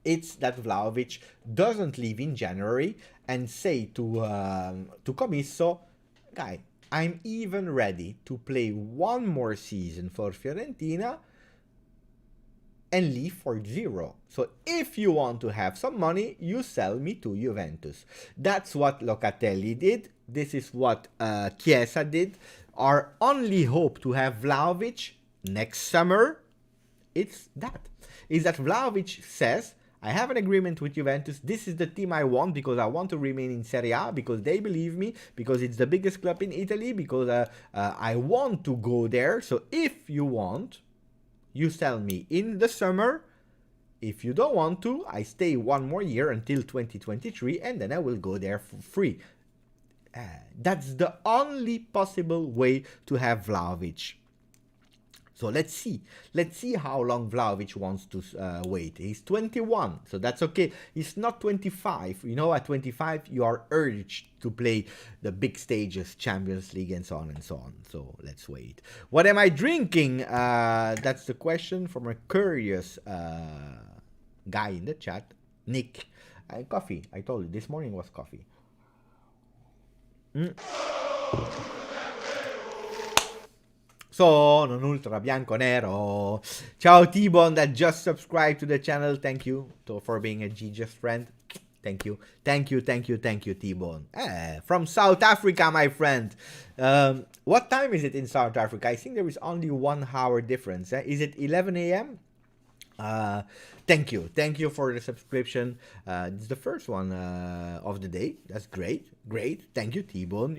it's that Vlahovic doesn't leave in January and say to Commisso, guy, I'm even ready to play one more season for Fiorentina and leave for 0. So if you want to have some money, you sell me to Juventus. That's what Locatelli did. This is what Chiesa did. Our only hope to have Vlahovic next summer, is that Vlahovic says, I have an agreement with Juventus. This is the team I want because I want to remain in Serie A, because they believe me, because it's the biggest club in Italy, because I want to go there. So if you want, you sell me in the summer. If you don't want to, I stay one more year until 2023 and then I will go there for free. That's the only possible way to have Vlahovic. So let's see how long Vlahovic wants to wait. He's 21, so that's okay. He's not 25. At 25, you are urged to play the big stages, Champions League, and so on and so on. So let's wait. What am I drinking? That's the question from a curious guy in the chat, Nick. Coffee. I told you, this morning was coffee. Sono un ultra bianco-nero. Ciao T-Bone that just subscribed to the channel. Thank you for being a GJust friend. Thank you, T-Bone. From South Africa, my friend. What time is it in South Africa? I think there is only 1 hour difference. Is it 11 a.m.? Uh, Thank you for the subscription. This is the first one of the day. That's great. Thank you, T-Bone.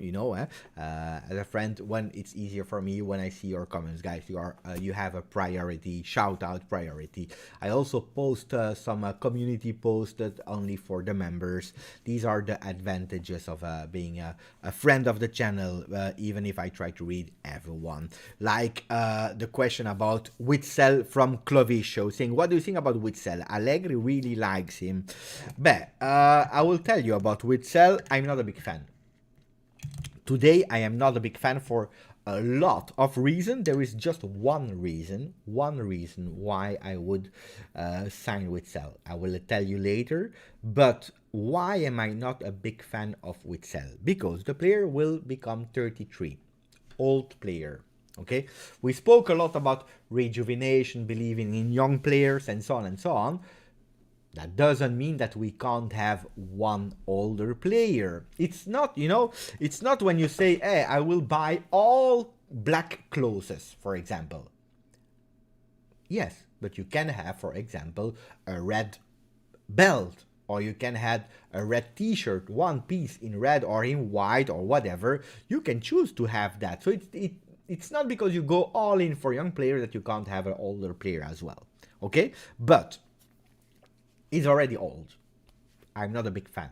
As a friend, when it's easier for me when I see your comments, guys. You have a priority, shout out priority. I also post some community posts that only for the members. These are the advantages of being a friend of the channel, even if I try to read everyone. Like the question about Witsel from Clovisio, saying, what do you think about Witsel? Allegri really likes him. But I will tell you about Witsel. I'm not a big fan. Today, I am not a big fan for a lot of reasons. There is just one reason why I would sign Witsel. I will tell you later. But why am I not a big fan of Witsel? Because the player will become 33. Old player. Okay, we spoke a lot about rejuvenation, believing in young players, and so on and so on. That doesn't mean that we can't have one older player. It's not, it's not when you say, hey, I will buy all black clothes, for example. Yes, but you can have, for example, a red belt, or you can have a red t-shirt, one piece in red or in white or whatever. You can choose to have that. So it's not because you go all in for young player that you can't have an older player as well. Okay? But he's already old. I'm not a big fan.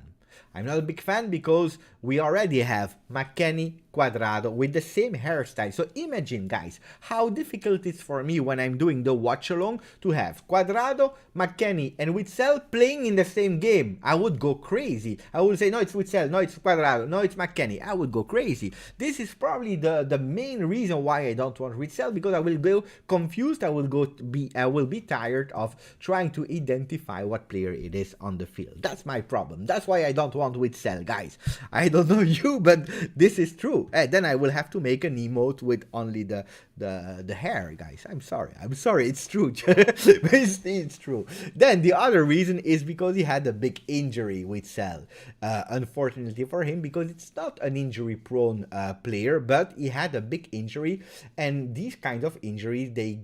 I'm not a big fan because we already have McKennie, Cuadrado with the same hairstyle. So imagine, guys, how difficult it is for me when I'm doing the watch along to have Cuadrado, McKennie, and Witsel playing in the same game. I would go crazy. I would say, no, it's Witsel, no, it's Cuadrado, no, it's McKennie. I would go crazy. This is probably the main reason why I don't want Witsel, because I will go confused. I will be tired of trying to identify what player it is on the field. That's my problem. That's why I don't want Witsel, guys. I don't know you, but this is true. Then I will have to make an emote with only the hair, guys. I'm sorry, it's true. It's true. Then the other reason is because he had a big injury with Witsel. Unfortunately for him, because it's not an injury prone player, but he had a big injury, and these kind of injuries, they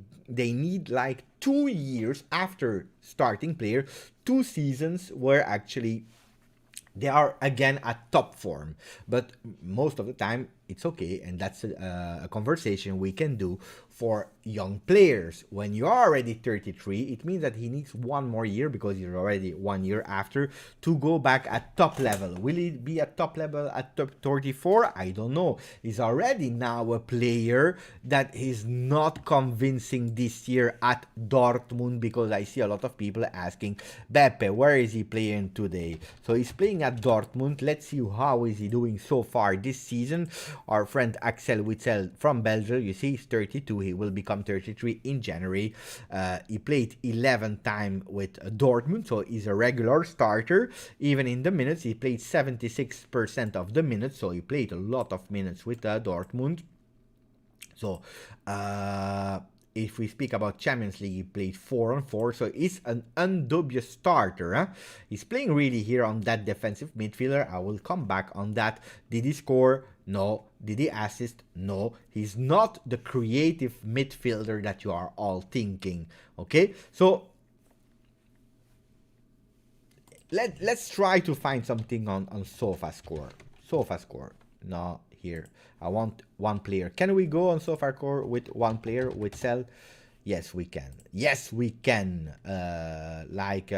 need like 2 years after starting player, 2 seasons where actually they are again at top form. But most of the time it's okay, and that's a conversation we can do for young players. When you are already 33, it means that he needs 1 more year, because he's already 1 year after, to go back at top level. Will he be at top level at top 34? I don't know. He's already now a player that is not convincing this year at Dortmund, because I see a lot of people asking, Beppe, where is he playing today? So he's playing at Dortmund. Let's see how is he doing so far this season. Our friend Axel Witsel from Belgium, you see, he's 32. He will become 33 in January. He played 11 times with Dortmund, so he's a regular starter. Even in the minutes, he played 76% of the minutes, so he played a lot of minutes with Dortmund. So, if we speak about Champions League, he played 4-on-4, so he's an undubious starter. Huh? He's playing really here on that defensive midfielder. I will come back on that. Did he score? No. Did he assist? No. He's not the creative midfielder that you are all thinking. Okay? So, let's try to find something on SofaScore. SofaScore. No, here. I want one player. Can we go on SofaScore with one player, with Witsel? Yes, we can. Yes, we can. Like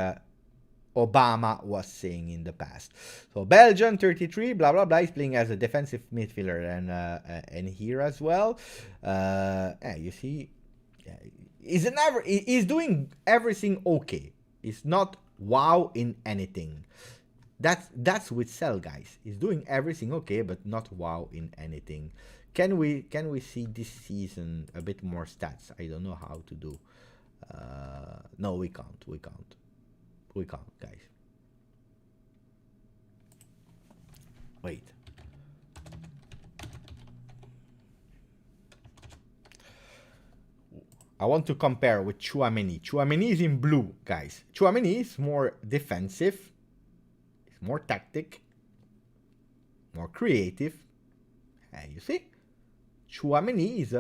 Obama was saying in the past. So Belgium, 33, blah, blah, blah. He's playing as a defensive midfielder and here as well. You see, he's doing everything okay. He's not wow in anything. That's Witsel, guys. He's doing everything okay, but not wow in anything. Can we see this season a bit more stats? I don't know how to do. No, we can't, guys. Wait. I want to compare with Tchouaméni. Tchouaméni is in blue, guys. Tchouaméni is more defensive, more tactic, more creative. And you see, Tchouaméni is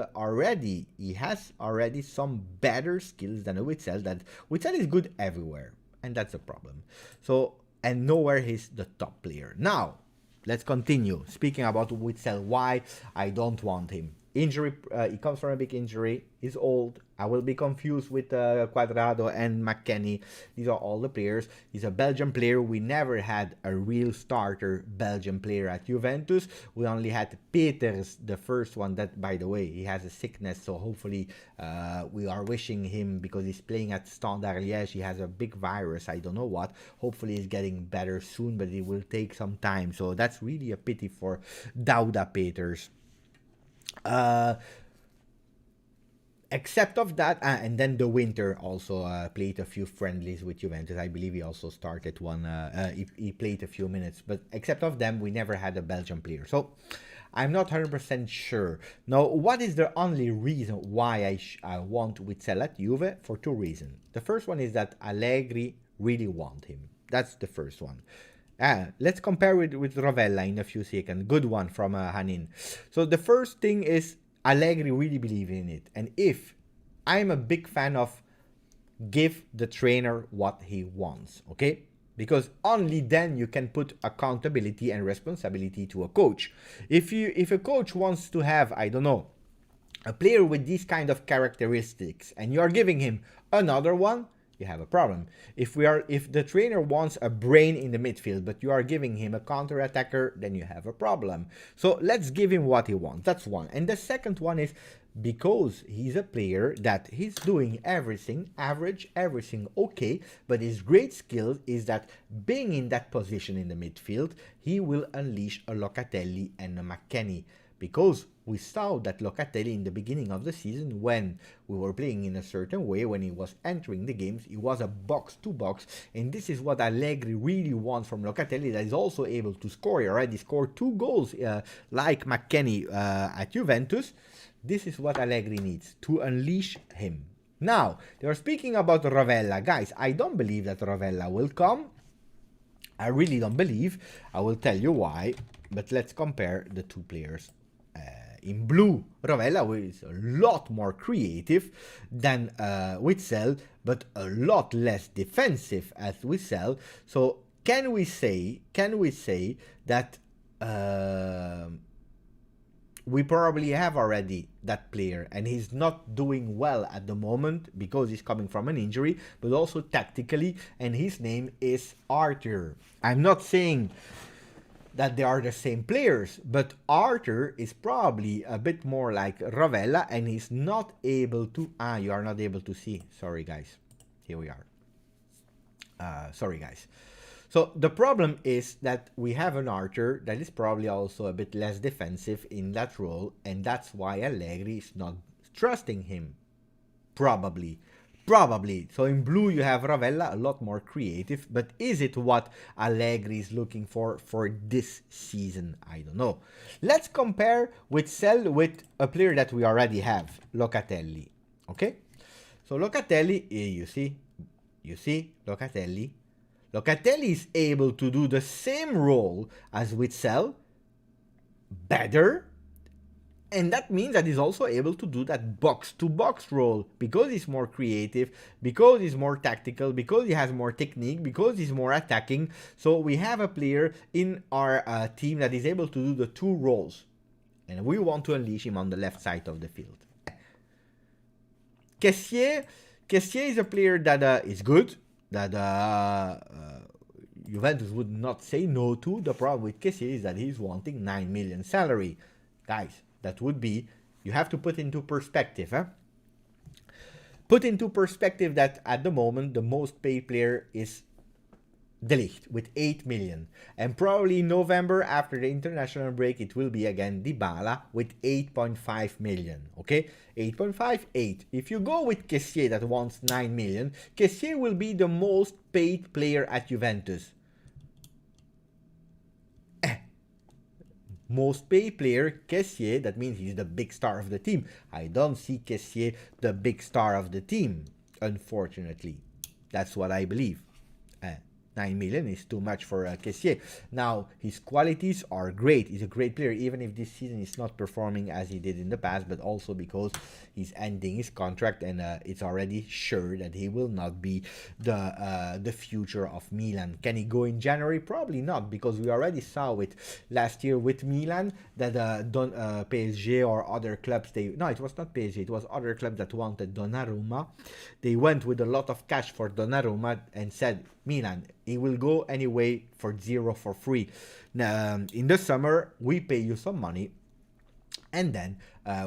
he has already some better skills than a Witsel. That Witsel is good everywhere, and that's a problem. So, and nowhere he's the top player. Now, let's continue. Speaking about Witsel, why I don't want him. Injury, he comes from a big injury, he's old. I will be confused with Cuadrado and McKennie. These are all the players. He's a Belgian player. We never had a real starter Belgian player at Juventus. We only had Peters, the first one. That, by the way, he has a sickness, so hopefully we are wishing him, because he's playing at Standard Liège. He has a big virus, I don't know what. Hopefully he's getting better soon, but it will take some time. So that's really a pity for Douda Peters. Except of that, and then the Winter also played a few friendlies with Juventus. I believe he also started one. He played a few minutes, but except of them, we never had a Belgian player. So I'm not 100% sure. Now, what is the only reason why I want Witsel at Juve? For two reasons. The first one is that Allegri really want him. That's the first one. Let's compare it with Rovella in a few seconds. Good one from Hanin. So the first thing is Allegri really believe in it. And if I'm a big fan of give the trainer what he wants, okay? Because only then you can put accountability and responsibility to a coach. If a coach wants to have, I don't know, a player with these kind of characteristics and you are giving him another one, you have a problem. If the trainer wants a brain in the midfield, but you are giving him a counter-attacker, then you have a problem. So let's give him what he wants. That's one. And the second one is because he's a player that he's doing everything average, everything okay, but his great skill is that being in that position in the midfield, he will unleash a Locatelli and a McKennie. Because we saw that Locatelli in the beginning of the season, when we were playing in a certain way, when he was entering the games, he was a box-to-box, and this is what Allegri really wants from Locatelli, that is also able to score. He already scored 2 goals like McKennie at Juventus. This is what Allegri needs, to unleash him. Now, they are speaking about Rovella. Guys, I don't believe that Rovella will come. I really don't believe. I will tell you why, but let's compare the two players. In blue, Rovella is a lot more creative than Witsel, but a lot less defensive as Witsel. So can we say that we probably have already that player, and he's not doing well at the moment because he's coming from an injury, but also tactically, and his name is Arthur. I'm not saying that they are the same players, but Arthur is probably a bit more like Rovella, and he's not able to... you are not able to see. Sorry, guys. Here we are. Sorry, guys. So the problem is that we have an Arthur that is probably also a bit less defensive in that role, and that's why Allegri is not trusting him. Probably. So in blue you have Rovella, a lot more creative, but is it what Allegri is looking for this season? I don't know. Let's compare Witsel with a player that we already have, Locatelli. Okay? So Locatelli, you see, Locatelli. Locatelli is able to do the same role as Witsel, better, and that means that he's also able to do that box-to-box role because he's more creative, because he's more tactical, because he has more technique, because he's more attacking. So we have a player in our team that is able to do the 2 roles, and we want to unleash him on the left side of the field. Kessie is a player that is good, that Juventus would not say no to. The problem with Kessie is that he's wanting 9 million salary. Guys, that would be, you have to put into perspective. Put into perspective that at the moment, the most paid player is De Ligt with 8 million. And probably in November, after the international break, it will be again Dybala with 8.5 million. Okay? 8.5, 8. If you go with Kessie that wants 9 million, Kessie will be the most paid player at Juventus. Most paid player, Kessie, that means he's the big star of the team. I don't see Kessie the big star of the team, unfortunately. That's what I believe. 9 million is too much for Kessie. Now, his qualities are great. He's a great player, even if this season he's not performing as he did in the past, but also because he's ending his contract and it's already sure that he will not be the future of Milan. Can he go in January? Probably not, because we already saw it last year with Milan that PSG or other clubs, no, it was not PSG, it was other clubs that wanted Donnarumma. They went with a lot of cash for Donnarumma and said, Milan, he will go anyway for 0 for free. Now, in the summer, we pay you some money, and then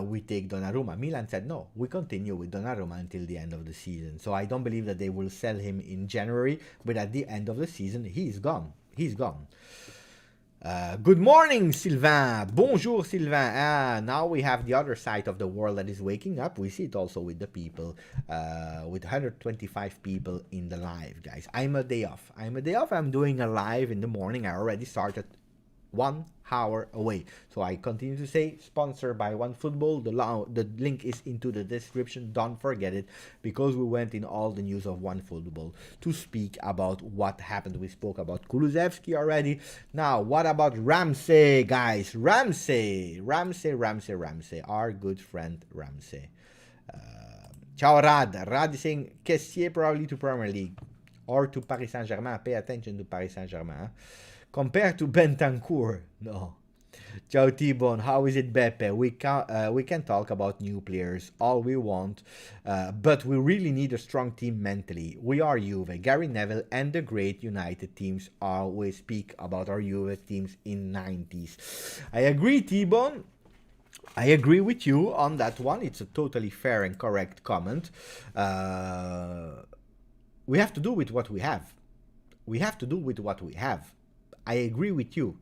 we take Donnarumma. Milan said, no, we continue with Donnarumma until the end of the season. So I don't believe that they will sell him in January, but at the end of the season, he's gone. He's gone. Good morning, Sylvain. Bonjour, Sylvain. Now we have the other side of the world that is waking up. We see it also with the people, with 125 people in the live, guys. I'm a day off. I'm doing a live in the morning. I already started 1 hour away. So I continue to say, sponsored by OneFootball. The link is into the description. Don't forget it, because we went in all the news of OneFootball to speak about what happened. We spoke about Kulusevski already. Now, what about Ramsey, guys? Ramsey. Our good friend Ramsey. Ciao, Rad. Rad is saying, Kessie probably to Premier League or to Paris Saint-Germain. Pay attention to Paris Saint-Germain. Compared to Bentancur, no. Ciao T-Bone, how is it, Beppe? We can talk about new players all we want, but we really need a strong team mentally. We are Juve. Gary Neville and the great United teams always speak about our Juve teams in 90s. I agree, T-Bone. I agree with you on that one. It's a totally fair and correct comment. We have to do with what we have. I agree with you.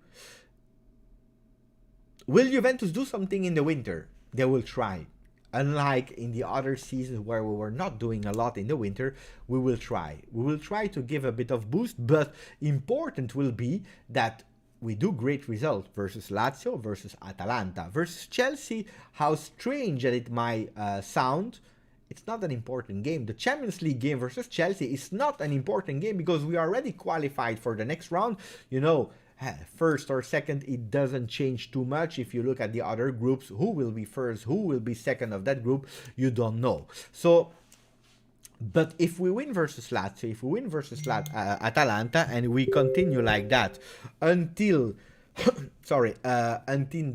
Will Juventus do something in the winter? They will try. Unlike in the other seasons where we were not doing a lot in the winter, we will try. We will try to give a bit of boost, but important will be that we do great results versus Lazio, versus Atalanta, versus Chelsea. How strange that it might sound. It's not an important game. The Champions League game versus Chelsea is not an important game because we are already qualified for the next round. You know, first or second, it doesn't change too much. If you look at the other groups, who will be first, who will be second of that group, you don't know. So, but if we win versus Lazio, if we win versus Atalanta, and we continue like that until, until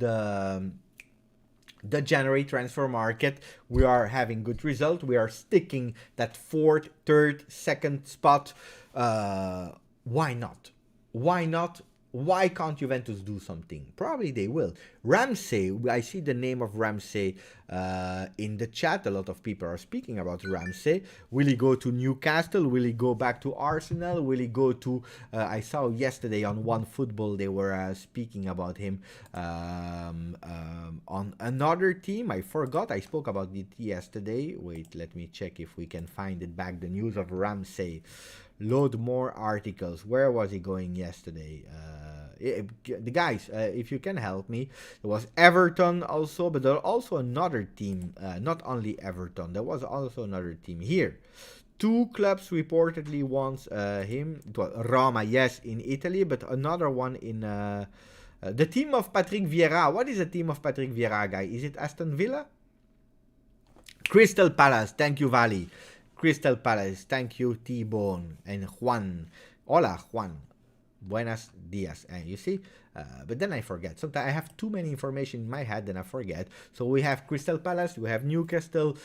the January transfer market, we are having good results. We are sticking that 4th, 3rd, 2nd spot. Why not? Why not? Why can't Juventus do something? Probably they will. Ramsey, I see the name of Ramsey in the chat. A lot of people are speaking about Ramsey. Will he go to Newcastle? Will he go back to Arsenal? Will he go to... I saw yesterday on OneFootball they were speaking about him on another team. I forgot. I spoke about it yesterday. Wait, let me check if we can find it back. The news of Ramsey. Load more articles. Where was he going yesterday? The guys, if you can help me. There was Everton also, but there was also another team. Not only Everton, there was also another team here. 2 clubs reportedly wants him. It was Roma, yes, in Italy, but another one in the team of Patrick Vieira. What is the team of Patrick Vieira, guy? Is it Aston Villa? Crystal Palace. Thank you, Valley. Crystal Palace, thank you, T-Bone and Juan. Hola, Juan. Buenos dias. And you see, but then I forget. Sometimes I have too many information in my head, then I forget. So we have Crystal Palace, we have Newcastle,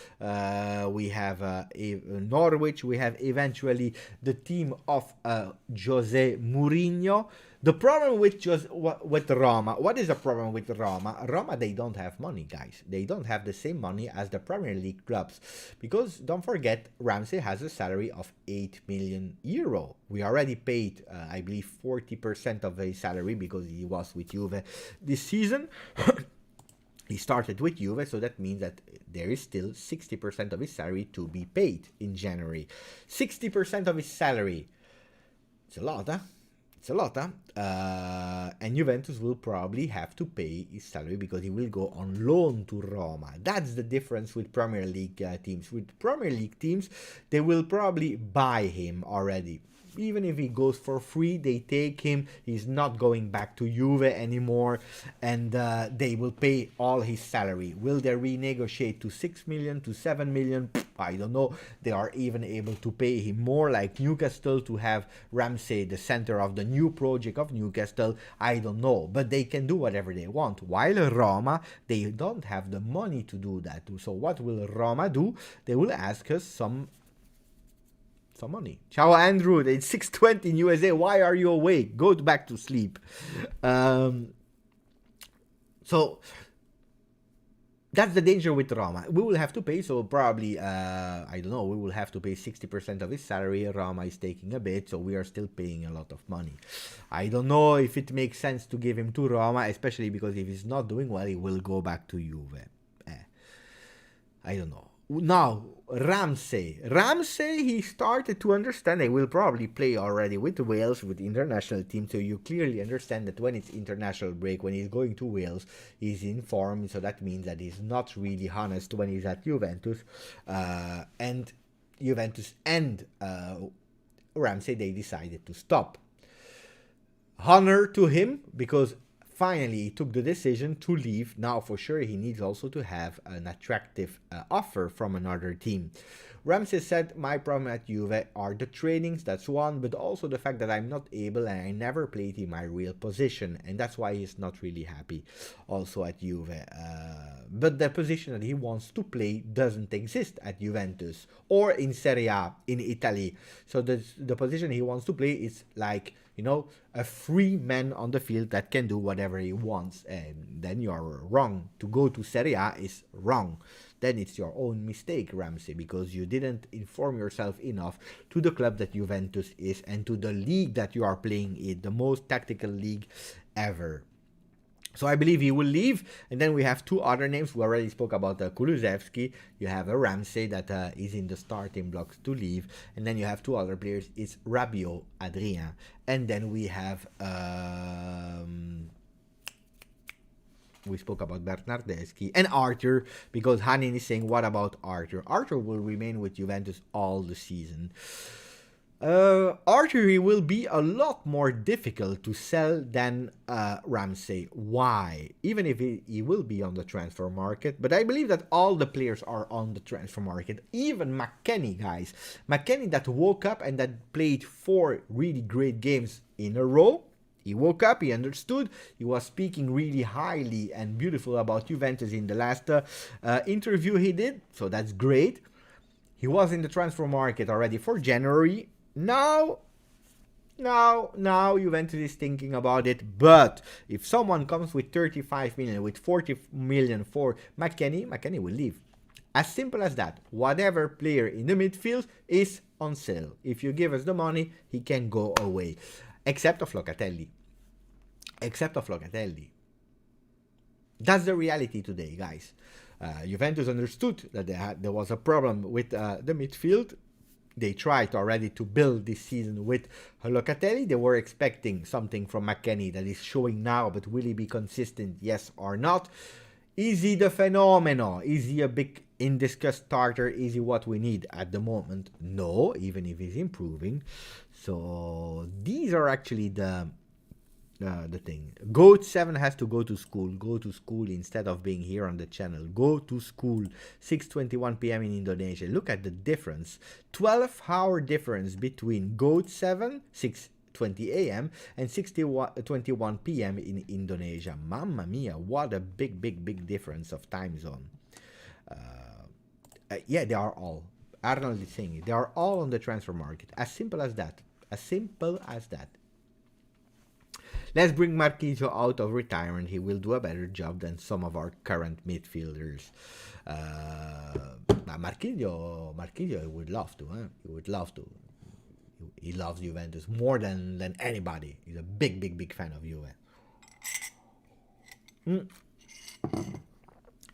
we have Norwich, we have eventually the team of Jose Mourinho. The problem with Roma, what is the problem with Roma? Roma, they don't have money, guys. They don't have the same money as the Premier League clubs. Because, don't forget, Ramsey has a salary of 8 million euro. We already paid, I believe, 40% of his salary because he was with Juve this season. He started with Juve, so that means that there is still 60% of his salary to be paid in January. 60% of his salary. It's a lot, huh? It's a lot, huh? And Juventus will probably have to pay his salary because he will go on loan to Roma. That's the difference with Premier League teams. With Premier League teams, they will probably buy him already. even if he goes for free, they take him. He's not going back to Juve anymore, and they will pay all his salary. Will they renegotiate to 6 million, to 7 million? I don't know. They are even able to pay him more, like Newcastle, to have Ramsey the center of the new project of Newcastle. I don't know, but they can do whatever they want. While Roma, they don't have the money to do that. So what will Roma do? They will ask us some money. Ciao Andrew, it's 6:20 in USA. Why are you awake? Go back to sleep. So that's the danger with Roma. We will have to pay, so probably, I don't know, we will have to pay 60% of his salary. Roma is taking a bit, so we are still paying a lot of money. I don't know if it makes sense to give him to Roma, especially because if he's not doing well, he will go back to Juve. I don't know. Now, Ramsey, he started to understand. He will probably play already with Wales, with the international team. So you clearly understand that when it's international break, when he's going to Wales, he's in form. So that means that he's not really honest when he's at Juventus. And Juventus and Ramsey, they decided to stop. Honor to him, because finally he took the decision to leave. Now for sure he needs also to have an attractive offer from another team. Ramsey said, my problem at Juve are the trainings, that's one, but also the fact that I'm not able and I never played in my real position, and that's why he's not really happy also at Juve. But the position that he wants to play doesn't exist at Juventus or in Serie A in Italy. So the position he wants to play is like, you know, a free man on the field that can do whatever he wants. And then you are wrong. To go to Serie A is wrong. Then it's your own mistake, Ramsey, because you didn't inform yourself enough to the club that Juventus is and to the league that you are playing in, the most tactical league ever. So I believe he will leave, and then we have two other names. We already spoke about Kulusevski. You have a Ramsey that is in the starting blocks to leave, and then you have two other players. It's Rabiot, Adrien, and then we have we spoke about Bernardeschi and Arthur, because Hanin is saying, what about Arthur? Arthur will remain with Juventus all the season. Arthur, he will be a lot more difficult to sell than Ramsey. Why? Even if he will be on the transfer market, but I believe that all the players are on the transfer market. Even McKennie, guys. McKennie that woke up and that played 4 really great games in a row. He woke up, he understood, he was speaking really highly and beautiful about Juventus in the last interview he did, so that's great. He was in the transfer market already for January. Now Juventus is thinking about it, but if someone comes with 35 million, with 40 million for McKennie will leave. As simple as that. Whatever player in the midfield is on sale. If you give us the money, he can go away. Except of Locatelli. That's the reality today, guys. Juventus understood that there was a problem with the midfield. They tried already to build this season with Locatelli. They were expecting something from McKennie that is showing now, but will he be consistent, yes or not? Is he the phenomenon? Is he a big in-discuss starter? Is he what we need at the moment? No, even if he's improving. So these are actually the thing. Goat7 has to go to school. Go to school instead of being here on the channel. Go to school. 6:21 p.m. in Indonesia. Look at the difference. 12-hour difference between Goat7, 6:20 a.m. and 6:21 p.m. in Indonesia. Mamma mia, what a big difference of time zone. Yeah, they are all. Arnold is saying it. They are all on the transfer market. As simple as that. As simple as that. Let's bring Marquinhos out of retirement. He will do a better job than some of our current midfielders. Marquinhos, he would love to. Huh? He would love to. He loves Juventus more than anybody. He's a big fan of Juve.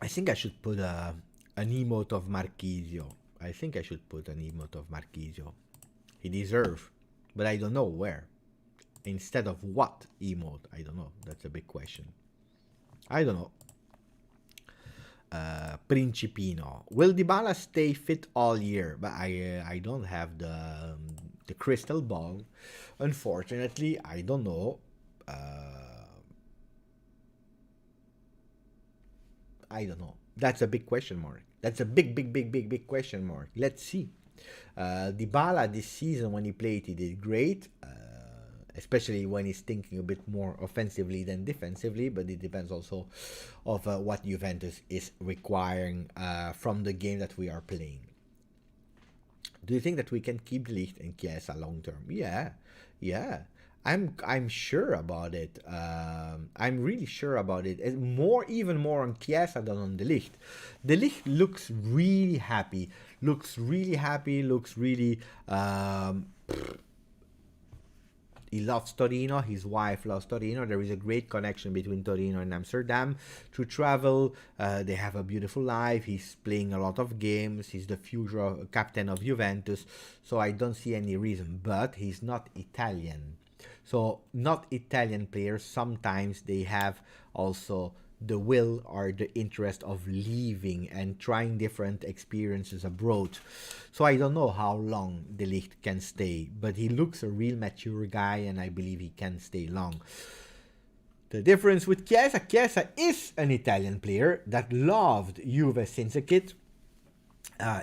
I think I should put an emote of Marquinhos. He deserves, but I don't know where. Instead of what emote? I don't know. That's a big question. I don't know. Principino. Will Dybala stay fit all year? But I don't have the the crystal ball. Unfortunately, I don't know. I don't know. That's a big question mark. That's a big question mark. Let's see. Dybala this season, when he played, he did great. Especially when he's thinking a bit more offensively than defensively, but it depends also of what Juventus is requiring from the game that we are playing. Do you think that we can keep De Ligt and Chiesa long term? Yeah. I'm sure about it. I'm really sure about it. And even more on Chiesa than on De Ligt. De Ligt looks really happy. Looks really. He loves Torino. His wife loves Torino. There is a great connection between Torino and Amsterdam through travel. They have a beautiful life. He's playing a lot of games. He's the future captain of Juventus. So I don't see any reason. But he's not Italian. So not Italian players, sometimes they have also the will or the interest of leaving and trying different experiences abroad. So I don't know how long De Ligt can stay, but he looks a real mature guy and I believe he can stay long. The difference with Chiesa is an Italian player that loved Juve since a kid.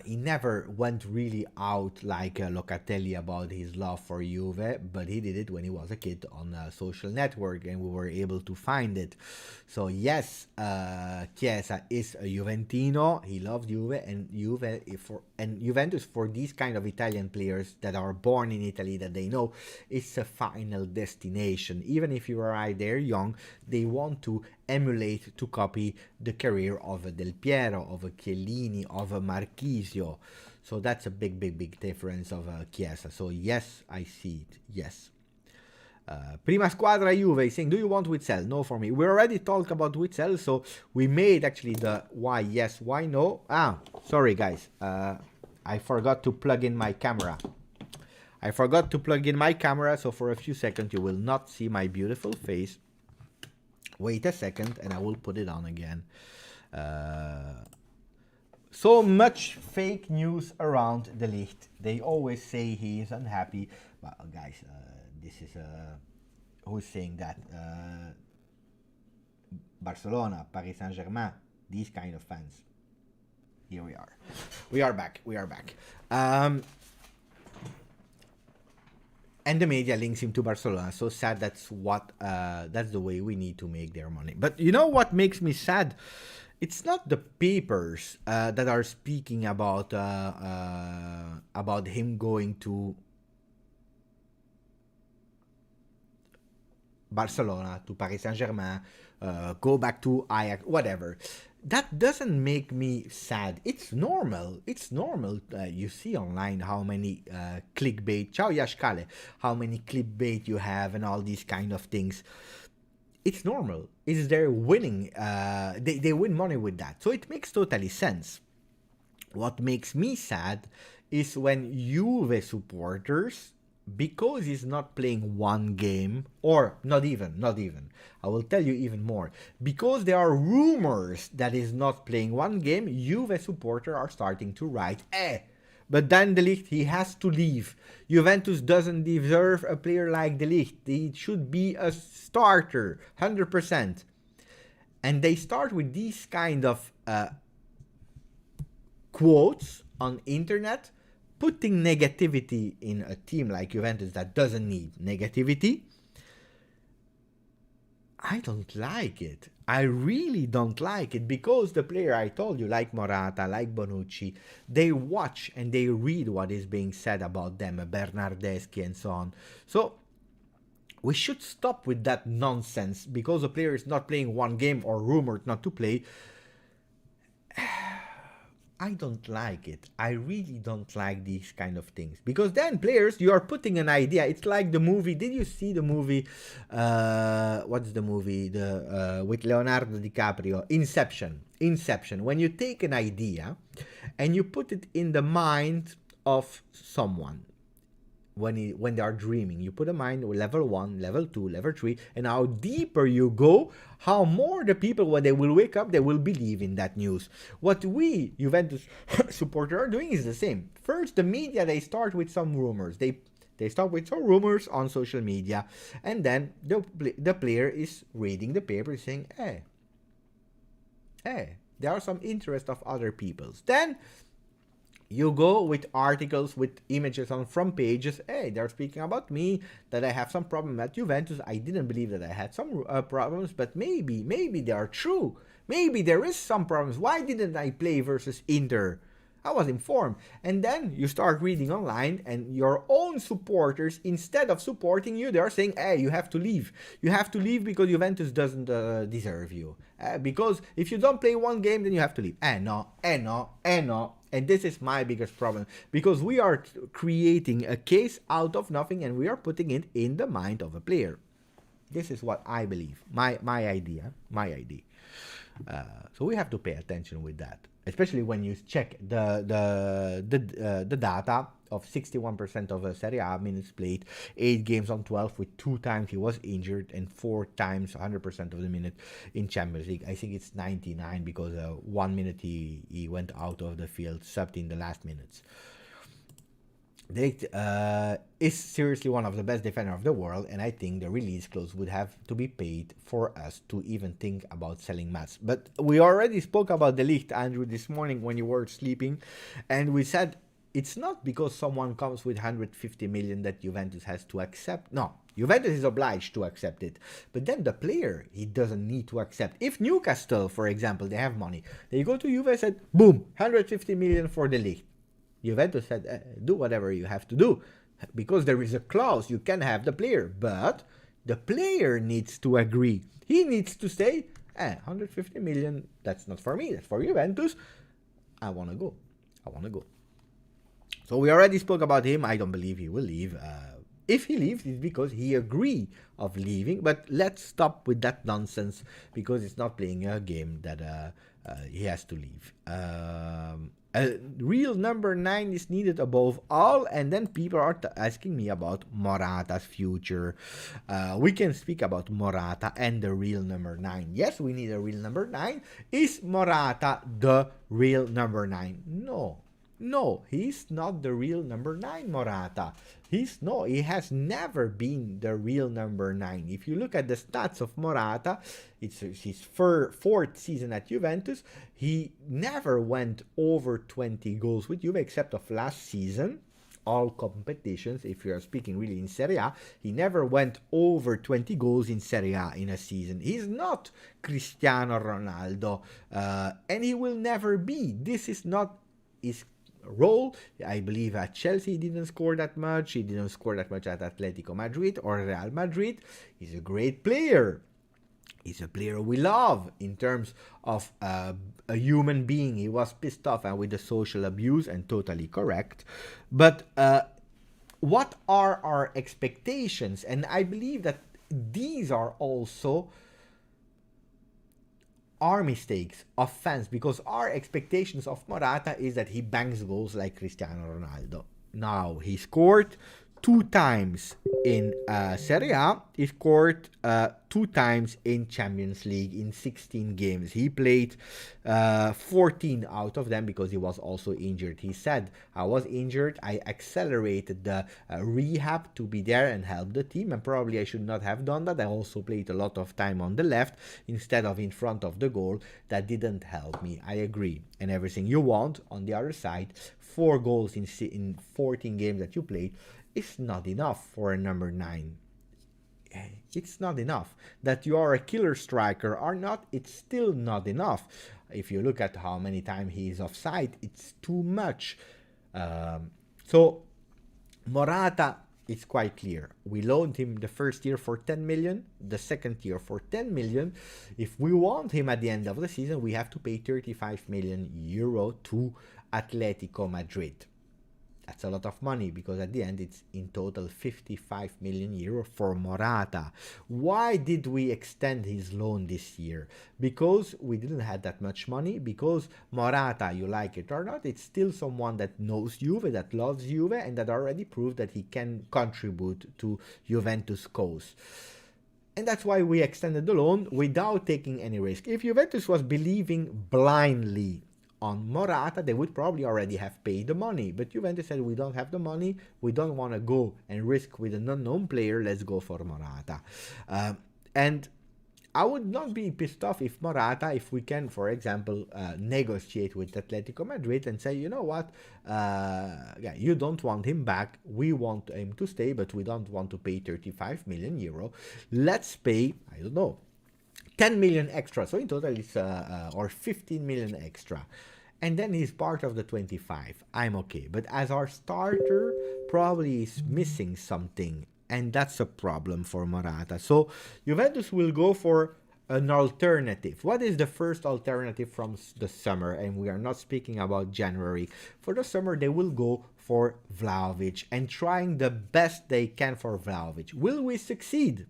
He never went really out like Locatelli about his love for Juve, but he did it when he was a kid on a social network and we were able to find it. So yes, Chiesa is a Juventino. He loves Juve, and Juventus, for these kind of Italian players that are born in Italy, that they know it's a final destination. Even if you arrive there young, they want to emulate, to copy the career of a Del Piero, of a Chiellini, of a Marchisio. So that's a big difference of Chiesa. So yes, I see it. Yes. Prima squadra Juve saying, do you want Witsel? No, for me. We already talked about Witsel, so we made actually the why yes, why no. Sorry guys. I forgot to plug in my camera. So for a few seconds you will not see my beautiful face. Wait a second and I will put it on again. So much fake news around De Ligt. They always say he is unhappy. But guys, this is who's saying that? Barcelona, Paris Saint-Germain, these kind of fans. Here we are. We are back. And the media links him to Barcelona. So sad. That's the way we need to make their money. But you know what makes me sad? It's not the papers that are speaking about him going to Barcelona, to Paris Saint-Germain, go back to Ajax, whatever. That doesn't make me sad. It's normal. You see online how many clickbait, Ciao Juventini, how many clickbait you have and all these kind of things. It's normal. It's their winning. They win money with that. So it makes totally sense. What makes me sad is when Juve supporters, because he's not playing one game, or not even, I will tell you even more, because there are rumors that he's not playing one game, Juve supporters are starting to write, but then De Ligt, he has to leave. Juventus doesn't deserve a player like De Ligt. He should be a starter, 100%. And they start with these kind of quotes on internet, putting negativity in a team like Juventus that doesn't need negativity. I don't like it. I really don't like it, because the player, I told you, like Morata, like Bonucci, they watch and they read what is being said about them, Bernardeschi and so on. So we should stop with that nonsense, because a player is not playing one game or rumored not to play. I don't like it. I really don't like these kind of things. Because then players, you are putting an idea. It's like the movie. Did you see the movie? What's the movie? With Leonardo DiCaprio. Inception. When you take an idea and you put it in the mind of someone. When they are dreaming, you put a mind level 1, level 2, level 3, and how deeper you go, how more the people, when they will wake up, they will believe in that news. What we Juventus supporters are doing is the same. First, the media, they start with some rumors. They They stop with some rumors on social media, and then the player is reading the paper saying, hey, there are some interest of other people's. Then you go with articles, with images on front pages. Hey, they're speaking about me, that I have some problem at Juventus. I didn't believe that I had some problems, but maybe they are true. Maybe there is some problems. Why didn't I play versus Inter? I was informed. And then you start reading online, and your own supporters, instead of supporting you, they are saying, hey, you have to leave. You have to leave because Juventus doesn't deserve you. Because if you don't play one game, then you have to leave. No. And this is my biggest problem, because we are creating a case out of nothing, and we are putting it in the mind of a player. This is what I believe. My idea. So we have to pay attention with that, especially when you check the data of 61% of Serie A minutes played, 8 games on 12, with 2 times he was injured, and 4 times 100% of the minute in Champions League. I think it's 99 because 1 minute he went out of the field, subbed in the last minutes. De Ligt is seriously one of the best defenders of the world, and I think the release clause would have to be paid for us to even think about selling Mats. But we already spoke about De Ligt, Andrew, this morning when you were sleeping, and we said it's not because someone comes with 150 million that Juventus has to accept. No, Juventus is obliged to accept it. But then the player, he doesn't need to accept. If Newcastle, for example, they have money, they go to Juve and said, boom, 150 million for De Ligt. Juventus said, do whatever you have to do, because there is a clause, you can have the player, but the player needs to agree. He needs to say, 150 million, that's not for me, that's for Juventus. I want to go. So we already spoke about him. I don't believe he will leave. If he leaves, it's because he agreed of leaving. But let's stop with that nonsense, because it's not playing a game that he has to leave. A real number 9 is needed above all, and then people are asking me about Morata's future. We can speak about Morata and the real number 9. Yes, we need a real number 9. Is Morata the real number 9? No, he's not the real number 9, Morata. He has never been the real number 9. If you look at the stats of Morata, it's his 4th season at Juventus. He never went over 20 goals with Juve, except of last season. All competitions, if you are speaking really in Serie A, he never went over 20 goals in Serie A in a season. He's not Cristiano Ronaldo, and he will never be. This is not his role. I believe at Chelsea he didn't score that much. He didn't score that much at Atletico Madrid or Real Madrid. He's a great player. He's a player we love in terms of a human being. He was pissed off and with the social abuse, and totally correct. But what are our expectations? And I believe that these are also our mistakes of fans, because our expectations of Morata is that he bangs goals like Cristiano Ronaldo. Now, he scored 2 times in Serie A. He scored 2 times in Champions League in 16 games. He played 14 out of them because he was also injured. He said, I was injured. I accelerated the rehab to be there and help the team, and probably I should not have done that. I also played a lot of time on the left instead of in front of the goal. That didn't help me. I agree. And everything you want on the other side, 4 goals in 14 games that you played, it's not enough for a number 9. It's not enough. That you are a killer striker or not, it's still not enough. If you look at how many times he is offside, it's too much. So Morata, it's quite clear. We loaned him the first year for 10 million, the second year for 10 million. If we want him at the end of the season, we have to pay 35 million euro to Atletico Madrid. That's a lot of money, because at the end it's in total 55 million euro for Morata. Why did we extend his loan this year? Because we didn't have that much money, because Morata, you like it or not, it's still someone that knows Juve, that loves Juve, and that already proved that he can contribute to Juventus' cause. And that's why we extended the loan without taking any risk. If Juventus was believing blindly on Morata, they would probably already have paid the money. But Juventus said, we don't have the money, we don't want to go and risk with an unknown player, let's go for Morata. And I would not be pissed off if Morata, if we can, for example, negotiate with Atletico Madrid and say, you know what, yeah, you don't want him back, we want him to stay, but we don't want to pay 35 million euro. Let's pay, I don't know, 10 million extra. So in total, it's or 15 million extra. And then he's part of the 25. I'm okay. But as our starter, probably is missing something. And that's a problem for Morata. So Juventus will go for an alternative. What is the first alternative from the summer? And we are not speaking about January. For the summer, they will go for Vlahovic and trying the best they can for Vlahovic. Will we succeed?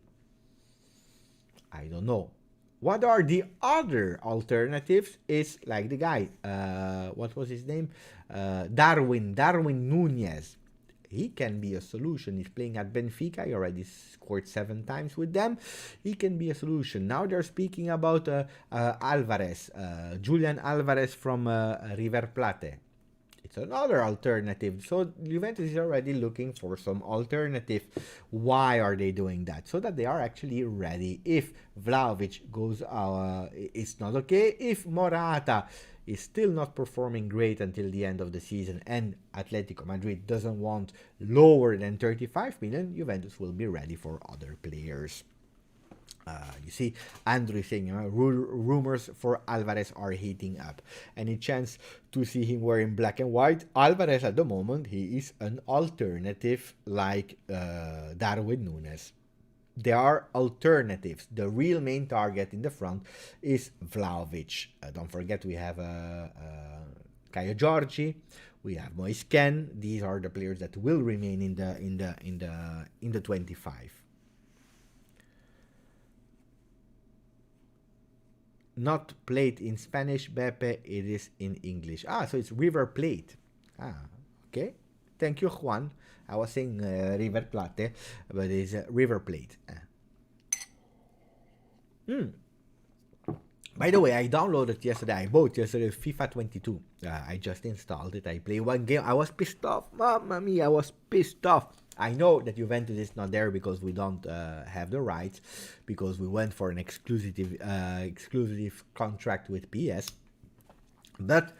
I don't know. What are the other alternatives? Is like the guy, what was his name? Darwin Nunez. He can be a solution. He's playing at Benfica. He already scored 7 times with them. He can be a solution. Now they're speaking about Alvarez, Julian Alvarez from River Plate. It's another alternative. So Juventus is already looking for some alternative. Why are they doing that? So that they are actually ready. If Vlahovic goes, it's not okay. If Morata is still not performing great until the end of the season and Atletico Madrid doesn't want lower than 35 million, Juventus will be ready for other players. You see, Andrew saying rumors for Alvarez are heating up. Any chance to see him wearing black and white? Alvarez at the moment, he is an alternative like Darwin Nunez. There are alternatives. The real main target in the front is Vlahovic. Don't forget we have Caio Giorgi, we have Moise Kean. These are the players that will remain in the 25. Not played in Spanish, Beppe, it is in English. So it's River Plate. Okay. Thank you, Juan. I was saying River Plate, but it's River Plate. By the way, I downloaded yesterday, I bought yesterday FIFA 22. I just installed it. I played one game. I was pissed off. Mamma mia, I was pissed off. I know that Juventus is not there because we don't have the rights, because we went for an exclusive contract with PS. But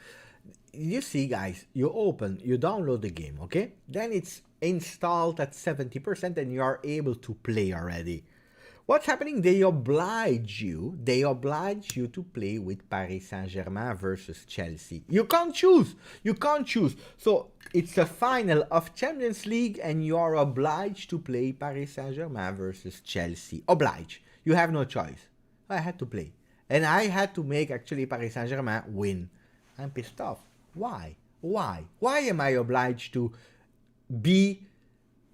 you see, guys, you download the game, okay? Then it's installed at 70% and you are able to play already. What's happening? They oblige you to play with Paris Saint-Germain versus Chelsea. You can't choose. So it's a final of Champions League and you are obliged to play Paris Saint-Germain versus Chelsea. Obliged. You have no choice. I had to play. And I had to make actually Paris Saint-Germain win. I'm pissed off. Why? Why am I obliged to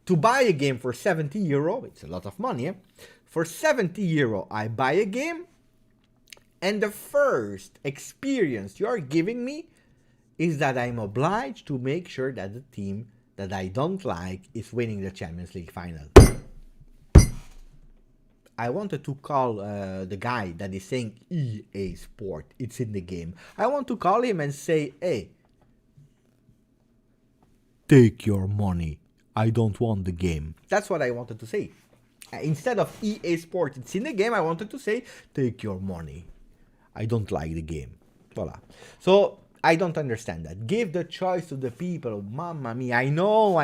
buy a game for 70 euro? It's a lot of money, eh? For 70 euro, I buy a game, and the first experience you are giving me is that I'm obliged to make sure that the team that I don't like is winning the Champions League final. I wanted to call the guy that is saying EA Sport, it's in the game. I want to call him and say, hey, take your money. I don't want the game. That's what I wanted to say. Instead of EA Sport, it's in the game, I wanted to say, take your money. I don't like the game. Voila. So, I don't understand that. Give the choice to the people. Mamma mia. I know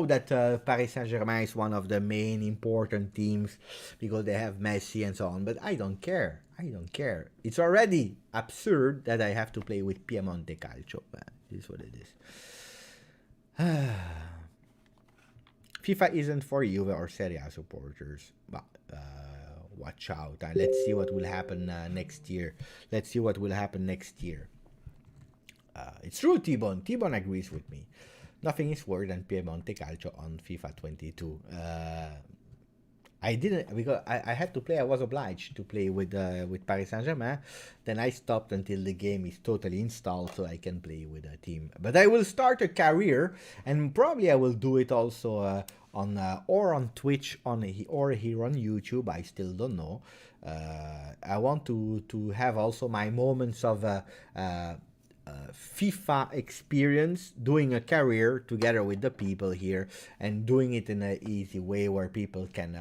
that Paris Saint-Germain is one of the main important teams because they have Messi and so on. But I don't care. It's already absurd that I have to play with Piemonte Calcio. This is what it is. FIFA isn't for Juve or Serie A supporters. But watch out. Let's see what will happen next year. It's true, T-Bone. T-Bone agrees with me. Nothing is worse than Piemonte Calcio on FIFA 22. I didn't, because I had to play. I was obliged to play with Paris Saint-Germain. Then I stopped until the game is totally installed, so I can play with a team. But I will start a career, and probably I will do it also on or on Twitch or here on YouTube. I still don't know. I want to have also my moments of FIFA experience, doing a career together with the people here, and doing it in an easy way where people can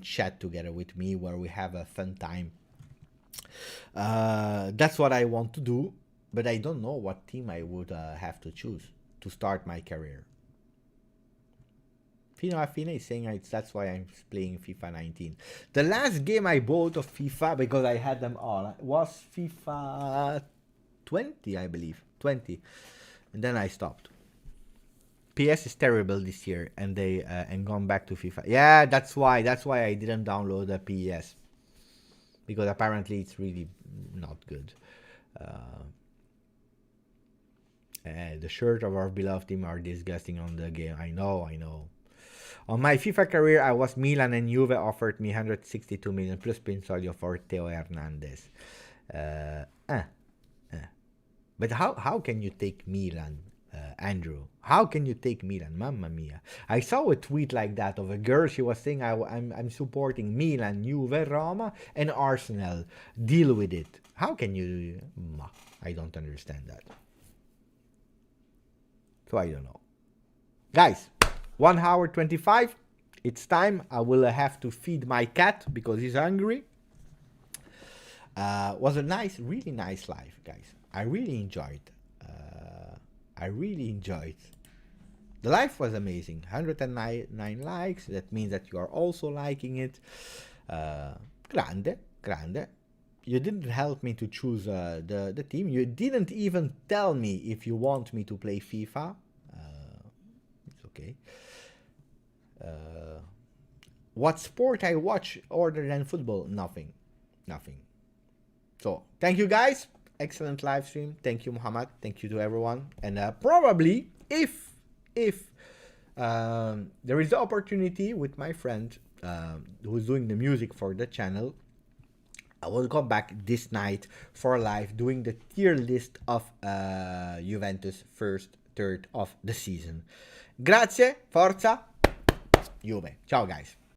chat together with me, where we have a fun time. That's what I want to do, but I don't know what team I would have to choose to start my career. Fino is saying that's why I'm playing FIFA 19. The last game I bought of FIFA, because I had them all, was FIFA 20, I believe. 20. And then I stopped. PS is terrible this year, and they and gone back to FIFA. Yeah, that's why I didn't download the PS. Because apparently it's really not good. The shirt of our beloved team are disgusting on the game. I know. On my FIFA career, I was Milan, and Juve offered me 162 million plus Pinsolio for Theo Hernandez. But how can you take Milan, Andrew? How can you take Milan? Mamma mia. I saw a tweet like that of a girl. She was saying, I'm supporting Milan, Juve, Roma, and Arsenal. Deal with it. How can you... I don't understand that. So I don't know. Guys, 1 hour 25. It's time. I will have to feed my cat because he's hungry. Was a really nice live, guys. I really enjoyed. The live was amazing. 109 likes. That means that you are also liking it. Grande. You didn't help me to choose the team. You didn't even tell me if you want me to play FIFA. It's okay. What sport I watch other than football? Nothing. So, thank you guys. Excellent live stream. Thank you, Muhammad. Thank you to everyone. And probably, if there is the opportunity with my friend who's doing the music for the channel, I will come back this night for live doing the tier list of Juventus first third of the season. Grazie, forza, Juve. Ciao, guys.